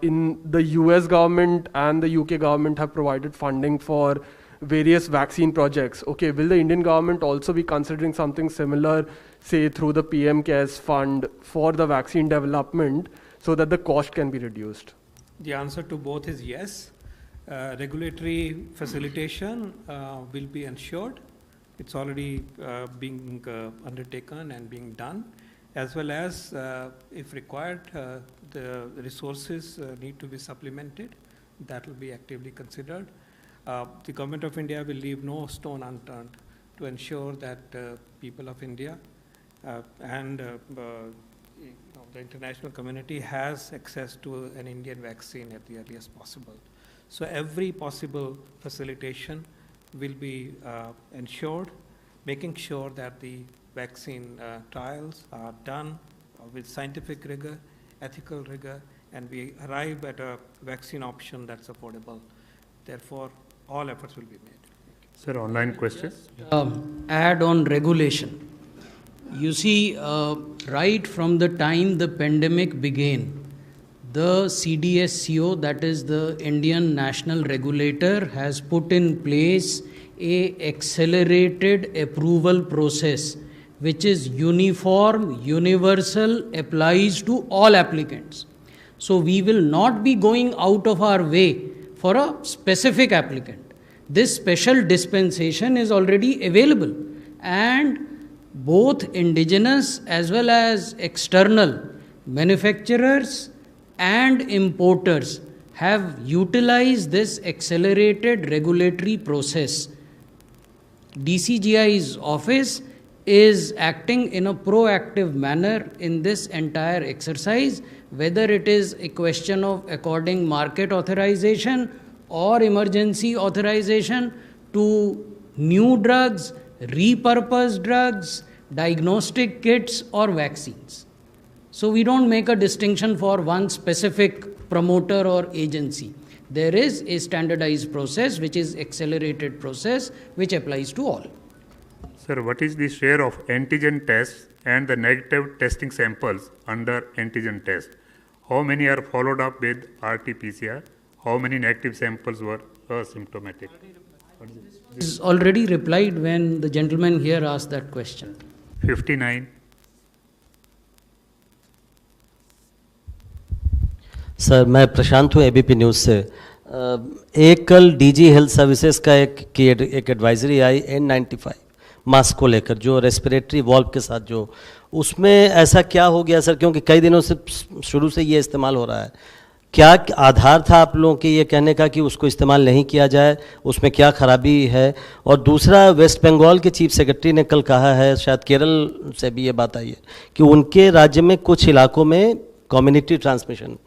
in the US government and the UK government have provided funding for various vaccine projects. Okay, will the Indian government also be considering something similar, say through the PM CARES fund for the vaccine development so that the cost can be reduced? The answer to both is yes. Regulatory facilitation will be ensured. It's already being undertaken and being done, as well as, if required, the resources need to be supplemented. That will be actively considered. The Government of India will leave no stone unturned to ensure that people of India and the international community has access to an Indian vaccine at the earliest possible. So every possible facilitation will be ensured, making sure that the vaccine trials are done with scientific rigor, ethical rigor, and we arrive at a vaccine option that's affordable. Therefore, all efforts will be made. Sir, online question. Add on regulation. You see, right from the time the pandemic began, the CDSCO, that is the Indian National Regulator, has put in place a accelerated approval process which is uniform, universal, applies to all applicants. So we will not be going out of our way for a specific applicant. This special dispensation is already available, and both indigenous as well as external manufacturers and importers have utilized this accelerated regulatory process. DCGI's office is acting in a proactive manner in this entire exercise, whether it is a question of according market authorization or emergency authorization to new drugs, repurposed drugs, diagnostic kits or vaccines. So we don't make a distinction for one specific promoter or agency. There is a standardized process which is accelerated process which applies to all. Sir, what is the share of antigen tests and the negative testing samples under antigen test? How many are followed up with RT-PCR? How many negative samples were asymptomatic? This is already replied when the gentleman here asked that question. 59. Sir, मैं प्रशांत हूँ ABP news से। एक कल DG health services का एक advisory आई N95 mask को लेकर, जो रेस्पिरेटरी वॉल्व के साथ, जो उसमें ऐसा क्या हो गया सर? क्योंकि कई दिनों से शुरू से ये इस्तेमाल हो रहा है। क्या आधार था आप लोगों के ये कहने का कि उसको इस्तेमाल नहीं किया जाए? उसमें क्या खराबी है? और दूसरा, वेस्ट बंगाल के चीफ सेक्रेटरी ने कल कहा है, शायद केरल से भी ये बात आई है, कि उनके राज्य में कुछ इलाकों में कम्युनिटी ट्रांसमिशन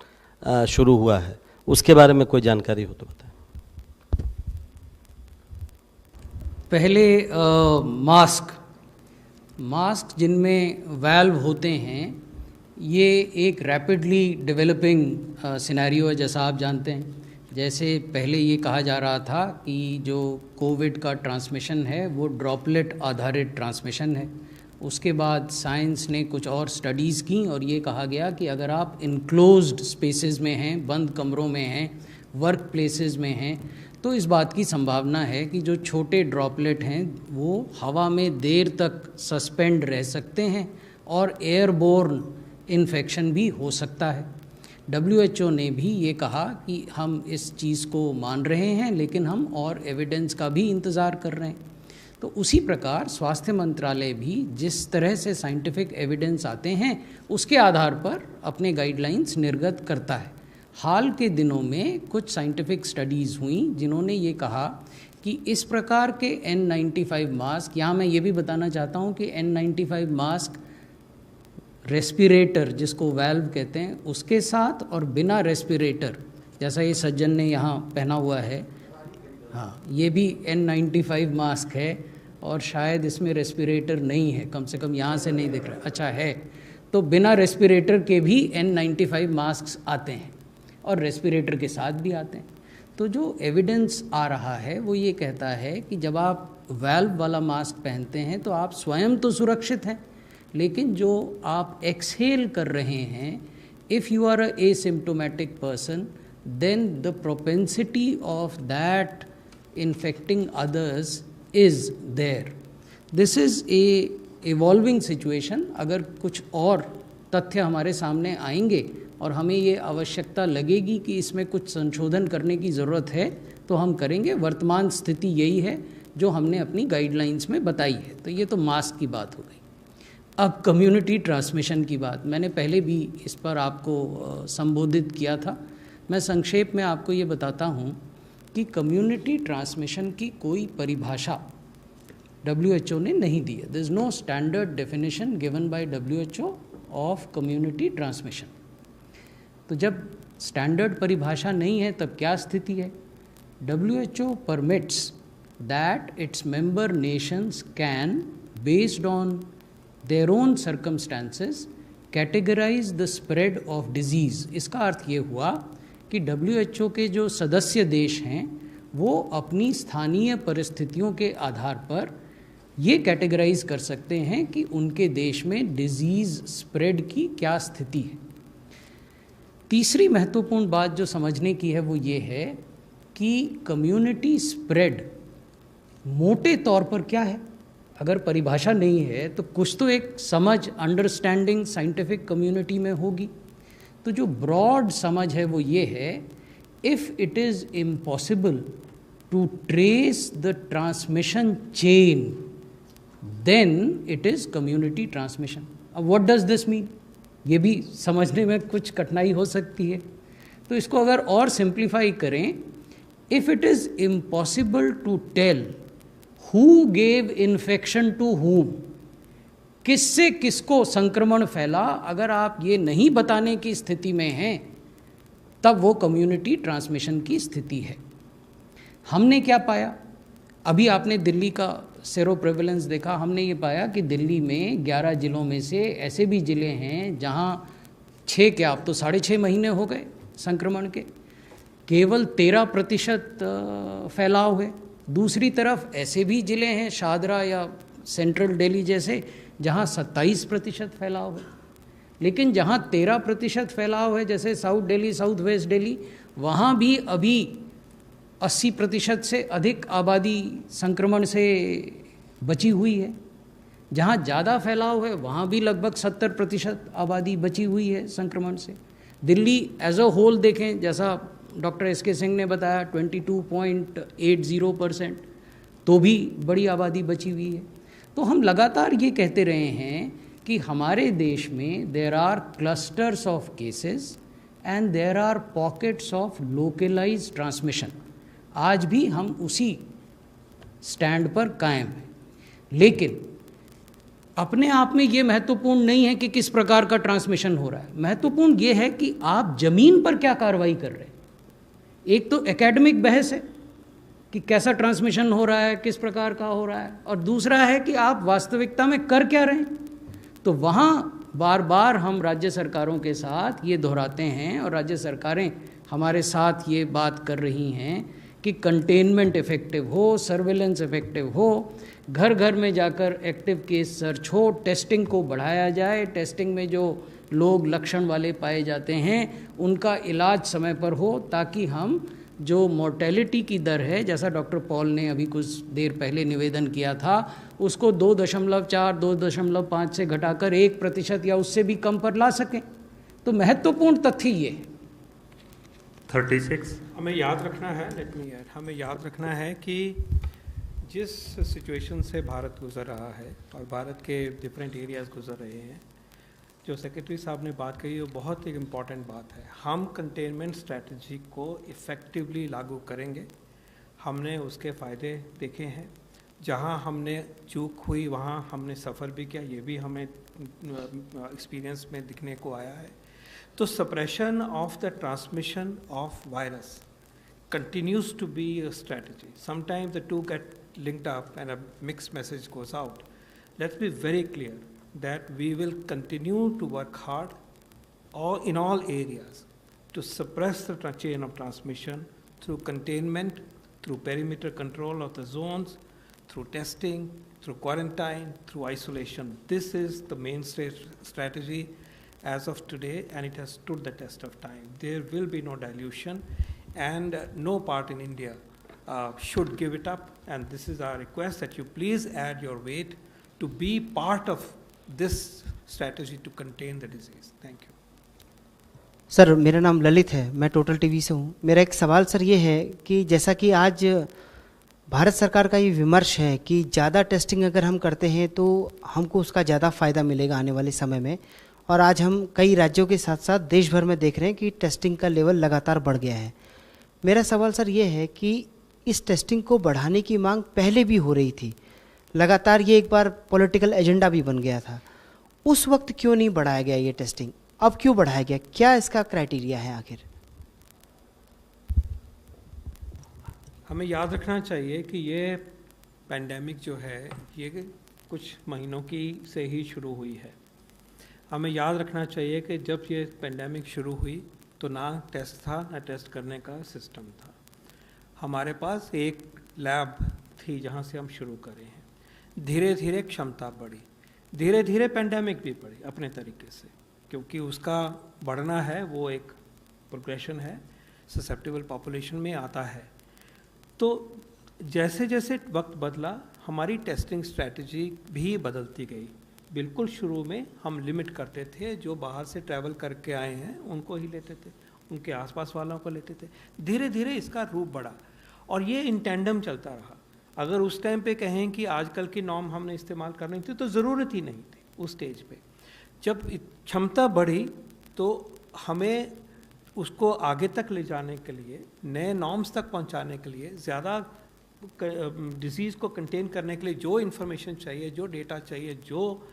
शुरू हुआ है। उसके बारे में कोई जानकारी हो तो बताएं। पहले मास्क जिनमें वाल्व होते हैं, ये एक रैपिडली डेवलपिंग सिनेरियो है, जैसा आप जानते हैं। जैसे पहले ये कहा जा रहा था कि जो कोविड का ट्रांसमिशन है वो ड्रॉपलेट आधारित ट्रांसमिशन है। उसके बाद साइंस ने कुछ और स्टडीज़ की और ये कहा गया कि अगर आप इनक्लोज्ड स्पेसेस में हैं, बंद कमरों में हैं, वर्क प्लेसेस में हैं, तो इस बात की संभावना है कि जो छोटे ड्रॉपलेट हैं वो हवा में देर तक सस्पेंड रह सकते हैं और एयरबोर्न इन्फेक्शन भी हो सकता है। WHO ने भी ये कहा कि हम इस चीज़ को मान रहे हैं, लेकिन हम और एविडेंस का भी इंतज़ार कर रहे हैं। तो उसी प्रकार स्वास्थ्य मंत्रालय भी जिस तरह से साइंटिफिक एविडेंस आते हैं उसके आधार पर अपने गाइडलाइंस निर्गत करता है। हाल के दिनों में कुछ साइंटिफिक स्टडीज़ हुई जिन्होंने ये कहा कि इस प्रकार के N95 मास्क, यहाँ मैं ये भी बताना चाहता हूँ कि N95 मास्क रेस्पिरेटर जिसको वैल्व कहते हैं उसके साथ और बिना रेस्पिरेटर, जैसा ये सज्जन ने यहाँ पहना हुआ है, हाँ ये भी N95 मास्क है और शायद इसमें रेस्पिरेटर नहीं है, कम से कम यहाँ से नहीं दिख रहा, अच्छा है। तो बिना रेस्पिरेटर के भी N95 मास्क आते हैं और रेस्पिरेटर के साथ भी आते हैं। तो जो एविडेंस आ रहा है वो ये कहता है कि जब आप वैल्व वाला मास्क पहनते हैं तो आप स्वयं तो सुरक्षित हैं, लेकिन जो आप एक्सहेल कर रहे हैं, if you are a asymptomatic person, then the propensity of that infecting others is there. This is a evolving situation. अगर कुछ और तथ्य हमारे सामने आएंगे और हमें ये आवश्यकता लगेगी कि इसमें कुछ संशोधन करने की ज़रूरत है तो हम करेंगे। वर्तमान स्थिति यही है जो हमने अपनी गाइडलाइंस में बताई है। तो ये तो मास्क की बात हो गई। अब कम्युनिटी ट्रांसमिशन की बात, मैंने पहले भी इस पर आपको संबोधित किया था। मैं संक्षेप में आपको ये बताता हूँ कि कम्युनिटी ट्रांसमिशन की कोई परिभाषा WHO ने नहीं दी है। There is no standard definition given by WHO of community transmission. तो जब स्टैंडर्ड परिभाषा नहीं है तब क्या स्थिति है? WHO permits that its member nations can, based on their own circumstances, categorise the spread of disease. इसका अर्थ ये हुआ कि WHO के जो सदस्य देश हैं वो अपनी स्थानीय परिस्थितियों के आधार पर ये कैटेगराइज कर सकते हैं कि उनके देश में डिजीज़ स्प्रेड की क्या स्थिति है। तीसरी महत्वपूर्ण बात जो समझने की है वो ये है कि कम्युनिटी स्प्रेड मोटे तौर पर क्या है। अगर परिभाषा नहीं है तो कुछ तो एक समझ, अंडरस्टैंडिंग साइंटिफिक कम्युनिटी में होगी। तो जो ब्रॉड समझ है वो ये है, if it is impossible to trace the transmission chain then it is community transmission. अब व्हाट डज दिस मीन, ये भी समझने में कुछ कठिनाई हो सकती है। तो इसको अगर और सिंप्लीफाई करें, if it is impossible to tell who gave infection to whom, किससे किसको संक्रमण फैला, अगर आप ये नहीं बताने की स्थिति में हैं तब वो कम्युनिटी ट्रांसमिशन की स्थिति है। हमने क्या पाया? अभी आपने दिल्ली का सेरो प्रेवलेंस देखा। हमने ये पाया कि दिल्ली में 11 जिलों में से ऐसे भी ज़िले हैं जहाँ 6 क्या, अब तो 6.5 महीने हो गए संक्रमण के, केवल 13% फैलाव है। दूसरी तरफ ऐसे भी ज़िले हैं शाहदरा या सेंट्रल दिल्ली जैसे जहाँ 27% फैलाव है। लेकिन जहाँ 13% फैलाव है जैसे south Delhi, south west Delhi, वहाँ भी अभी 80% से अधिक आबादी संक्रमण से बची हुई है। जहाँ ज़्यादा फैलाव है वहाँ भी लगभग 70% आबादी बची हुई है संक्रमण से। दिल्ली एज अ होल देखें, जैसा डॉक्टर SK सिंह ने बताया 22.80%, तो भी बड़ी आबादी बची हुई है। तो हम लगातार ये कहते रहे हैं कि हमारे देश में there are clusters of cases and there are pockets of localised transmission. आज भी हम उसी स्टैंड पर कायम हैं। लेकिन अपने आप में ये महत्वपूर्ण नहीं है कि किस प्रकार का ट्रांसमिशन हो रहा है। महत्वपूर्ण ये है कि आप ज़मीन पर क्या कार्रवाई कर रहे हैं। एक तो एकेडमिक बहस है कि कैसा ट्रांसमिशन हो रहा है, किस प्रकार का हो रहा है, और दूसरा है कि आप वास्तविकता में कर क्या रहे हैं। तो वहाँ बार बार हम राज्य सरकारों के साथ ये दोहराते हैं और राज्य सरकारें हमारे साथ ये बात कर रही हैं कि कंटेनमेंट इफेक्टिव हो, सर्वेलेंस इफेक्टिव हो, घर घर में जाकर एक्टिव केस सर्च हो, टेस्टिंग को बढ़ाया जाए, टेस्टिंग में जो लोग लक्षण वाले पाए जाते हैं उनका इलाज समय पर हो, ताकि हम जो मोर्टेलिटी की दर है, जैसा डॉक्टर पॉल ने अभी कुछ देर पहले निवेदन किया था, उसको 2.4, 2.5 से घटाकर 1% या उससे भी कम पर ला सकें। तो महत्वपूर्ण तथ्य ये है। 36 हमें याद रखना है, हमें याद रखना है कि जिस सिचुएशन से भारत गुजर रहा है और भारत के डिफरेंट एरियाज गुजर रहे हैं, जो सेक्रेटरी साहब ने बात कही वो बहुत एक इम्पॉर्टेंट बात है। हम कंटेनमेंट स्ट्रैटेजी को इफ़ेक्टिवली लागू करेंगे। हमने उसके फ़ायदे देखे हैं, जहां हमने चूक हुई वहां हमने सफ़र भी किया, ये भी हमें एक्सपीरियंस में दिखने को आया है। तो suppression of the transmission of virus continues to be a strategy. Sometimes the two get linked up and a mixed message goes out. Let's be very clear that we will continue to work hard in all areas to suppress the chain of transmission through containment, through perimeter control of the zones, through testing, through quarantine, through isolation. This is the mainstay strategy as of today, and it has stood the test of time. There will be no dilution, and no part in India should give it up. And this is our request, that you please add your weight to be part of this strategy to contain the disease. Thank you. Sir, मेरा नाम ललित है, मैं total TV से हूँ। मेरा एक सवाल sir ये है कि जैसा कि आज भारत सरकार का ये विमर्श है कि ज़्यादा टेस्टिंग अगर हम करते हैं तो हमको उसका ज़्यादा फ़ायदा मिलेगा आने वाले समय में, और आज हम कई राज्यों के साथ साथ देश भर में देख रहे हैं कि टेस्टिंग का लेवल लगातार बढ़ गया है। मेरा सवाल सर ये है कि इस टेस्टिंग को बढ़ाने की मांग पहले भी हो रही थी, लगातार ये एक बार पॉलिटिकल एजेंडा भी बन गया था। उस वक्त क्यों नहीं बढ़ाया गया ये टेस्टिंग, अब क्यों बढ़ाया गया? क्या इसका क्राइटेरिया है आखिर? हमें याद रखना चाहिए कि ये पैंडेमिक जो है ये कुछ महीनों की से ही शुरू हुई है। हमें याद रखना चाहिए कि जब ये पैंडेमिक शुरू हुई तो ना टेस्ट था, ना टेस्ट करने का सिस्टम था। हमारे पास एक लैब थी जहाँ से हम शुरू करे हैं। धीरे धीरे क्षमता बढ़ी, धीरे धीरे पैंडेमिक भी बढ़ी अपने तरीके से, क्योंकि उसका बढ़ना है वो एक प्रोग्रेशन है, ससेप्टेबल पॉपुलेशन में आता है। तो जैसे जैसे वक्त बदला हमारी टेस्टिंग स्ट्रैटेजी भी बदलती गई। बिल्कुल शुरू में हम लिमिट करते थे, जो बाहर से ट्रैवल करके आए हैं उनको ही लेते थे, उनके आसपास वालों को लेते थे। धीरे धीरे इसका रूप बढ़ा और ये इन टैंडम चलता रहा। अगर उस टाइम पे कहें कि आजकल की नॉर्म हमने इस्तेमाल करनी थी तो ज़रूरत ही नहीं थी उस स्टेज पे। जब क्षमता बढ़ी तो हमें उसको आगे तक ले जाने के लिए, नए नॉर्म्स तक पहुंचाने के लिए, ज़्यादा डिज़ीज़ को कंटेन करने के लिए जो इन्फॉर्मेशन चाहिए, जो डेटा चाहिए, जो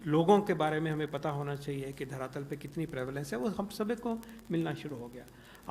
लोगों के बारे में हमें पता होना चाहिए कि धरातल पे कितनी प्रेवलेंस है, वो हम सभी को मिलना शुरू हो गया।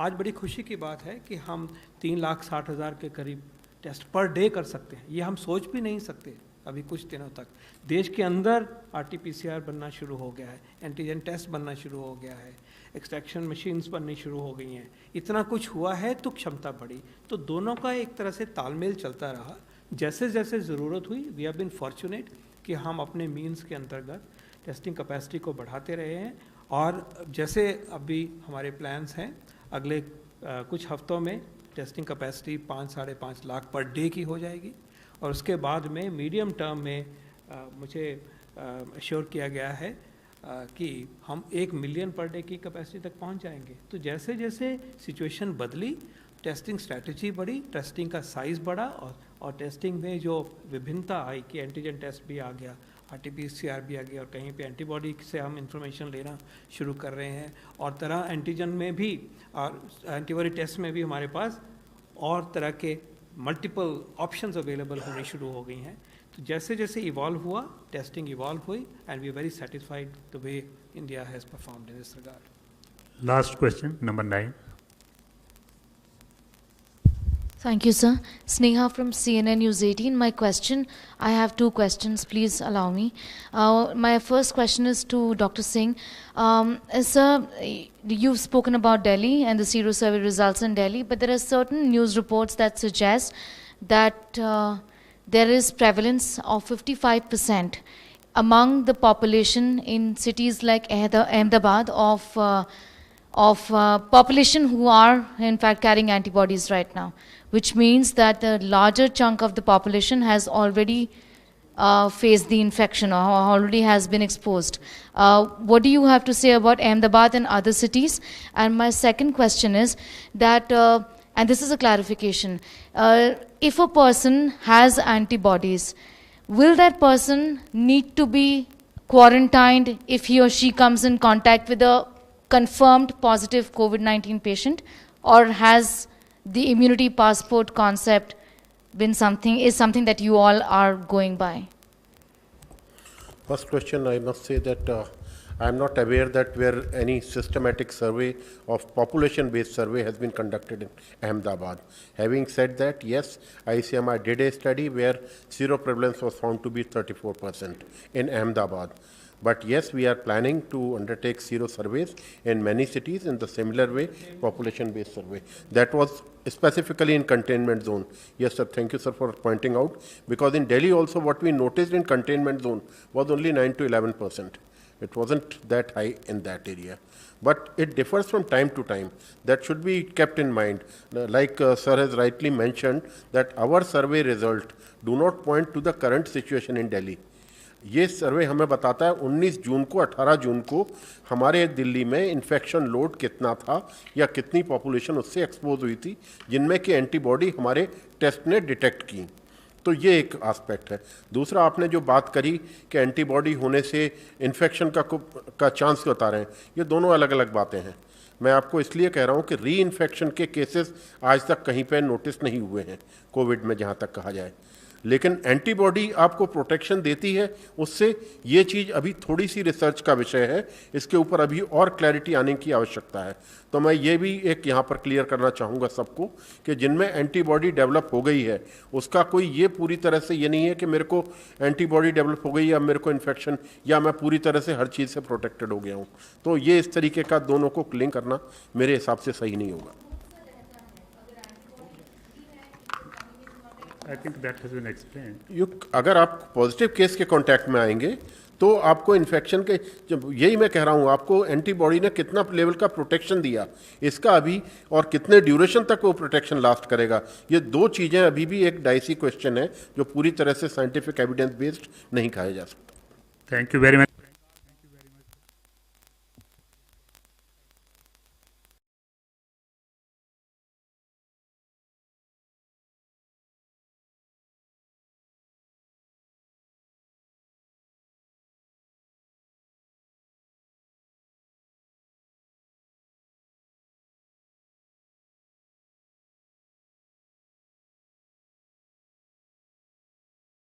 आज बड़ी खुशी की बात है कि हम 3,60,000 के करीब टेस्ट पर डे कर सकते हैं। ये हम सोच भी नहीं सकते अभी कुछ दिनों तक। देश के अंदर RT-PCR बनना शुरू हो गया है, एंटीजन टेस्ट बनना शुरू हो गया है, एक्सट्रैक्शन मशीन्स बननी शुरू हो गई हैं। इतना कुछ हुआ है तो क्षमता बढ़ी। तो दोनों का एक तरह से तालमेल चलता रहा। जैसे जैसे ज़रूरत हुई, वी हैव बीन फॉर्चुनेट कि हम अपने मीन्स के अंतर्गत टेस्टिंग कैपेसिटी को बढ़ाते रहे हैं। और जैसे अभी हमारे प्लान्स हैं, अगले कुछ हफ्तों में testing capacity 5-5.5 lakh per day की हो जाएगी। और उसके बाद में मीडियम टर्म में मुझे अश्योर किया गया है कि हम 1 मिलियन पर डे की कैपेसिटी तक पहुंच जाएंगे। तो जैसे जैसे सिचुएशन बदली, टेस्टिंग स्ट्रैटेजी बढ़ी, टेस्टिंग का साइज़ बढ़ा, और टेस्टिंग में जो विभिन्नता आई कि एंटीजन टेस्ट भी आ गया, RT-PCR भी आ गया, और कहीं पे एंटीबॉडी से हम इंफॉर्मेशन लेना शुरू कर रहे हैं। और तरह एंटीजन में भी और एंटीबॉडी टेस्ट में भी हमारे पास और तरह के मल्टीपल ऑप्शंस अवेलेबल होने शुरू हो गई हैं। तो जैसे जैसे इवॉल्व हुआ, टेस्टिंग इवॉल्व हुई, and we are very satisfied the way India has performed in this regard. Last question number 9। Thank you, sir. Sneha from CNN News 18. My question, I have 2 questions, please allow me. My first question is to Dr. Singh. Sir, you've spoken about Delhi and the Sero survey results in Delhi, but there are certain news reports that suggest that there is prevalence of 55% among the population in cities like Ahmedabad of population who are in fact carrying antibodies right now, which means that a larger chunk of the population has already faced the infection or already has been exposed. What do you have to say about Ahmedabad and other cities? And my second question is that, and this is a clarification, if a person has antibodies, will that person need to be quarantined if he or she comes in contact with a confirmed positive COVID-19 patient, or has the immunity passport concept is something that you all are going by? First question, I must say that I am not aware that where any systematic survey of population-based survey has been conducted in Ahmedabad. Having said that, yes, ICMR did a study where seroprevalence was found to be 34% in Ahmedabad. But yes, we are planning to undertake sero surveys in many cities in the similar way, population-based survey. That was specifically in containment zone. Yes, sir, thank you, sir, for pointing out. Because in Delhi also what we noticed in containment zone was only 9 to 11%. It wasn't that high in that area. But it differs from time to time. That should be kept in mind. Like sir has rightly mentioned, that our survey result do not point to the current situation in Delhi. ये सर्वे हमें बताता है 19 जून को 18 जून को हमारे दिल्ली में infection load कितना था या कितनी पॉपुलेशन उससे एक्सपोज हुई थी जिनमें कि एंटीबॉडी हमारे टेस्ट ने डिटेक्ट की। तो ये एक एस्पेक्ट है। दूसरा, आपने जो बात करी कि एंटीबॉडी होने से इन्फेक्शन का चांस बता रहे हैं, ये दोनों अलग अलग बातें हैं। मैं आपको इसलिए कह रहा हूँ कि री इन्फेक्शन के केसेस आज तक कहीं पर नोटिस नहीं हुए हैं कोविड में, जहाँ तक कहा जाए। लेकिन एंटीबॉडी आपको प्रोटेक्शन देती है, उससे ये चीज़ अभी थोड़ी सी रिसर्च का विषय है, इसके ऊपर अभी और क्लैरिटी आने की आवश्यकता है। तो मैं ये भी एक यहाँ पर क्लियर करना चाहूँगा सबको कि जिनमें एंटीबॉडी डेवलप हो गई है उसका कोई ये पूरी तरह से ये नहीं है कि मेरे को एंटीबॉडी डेवलप हो गई या मेरे को इन्फेक्शन या मैं पूरी तरह से हर चीज़ से प्रोटेक्टेड हो गया हूँ। तो ये इस तरीके का दोनों को लिंक करना मेरे हिसाब से सही नहीं होगा। I think that has been explained. अगर आप पॉजिटिव केस के कांटेक्ट में आएंगे तो आपको इन्फेक्शन के, जब यही मैं कह रहा हूँ, आपको एंटीबॉडी ने कितना लेवल का प्रोटेक्शन दिया इसका अभी, और कितने ड्यूरेशन तक वो प्रोटेक्शन लास्ट करेगा, ये दो चीज़ें अभी भी एक डाइसी क्वेश्चन है जो पूरी तरह से साइंटिफिक एविडेंस बेस्ड नहीं कहा जा सकता। Thank you very much.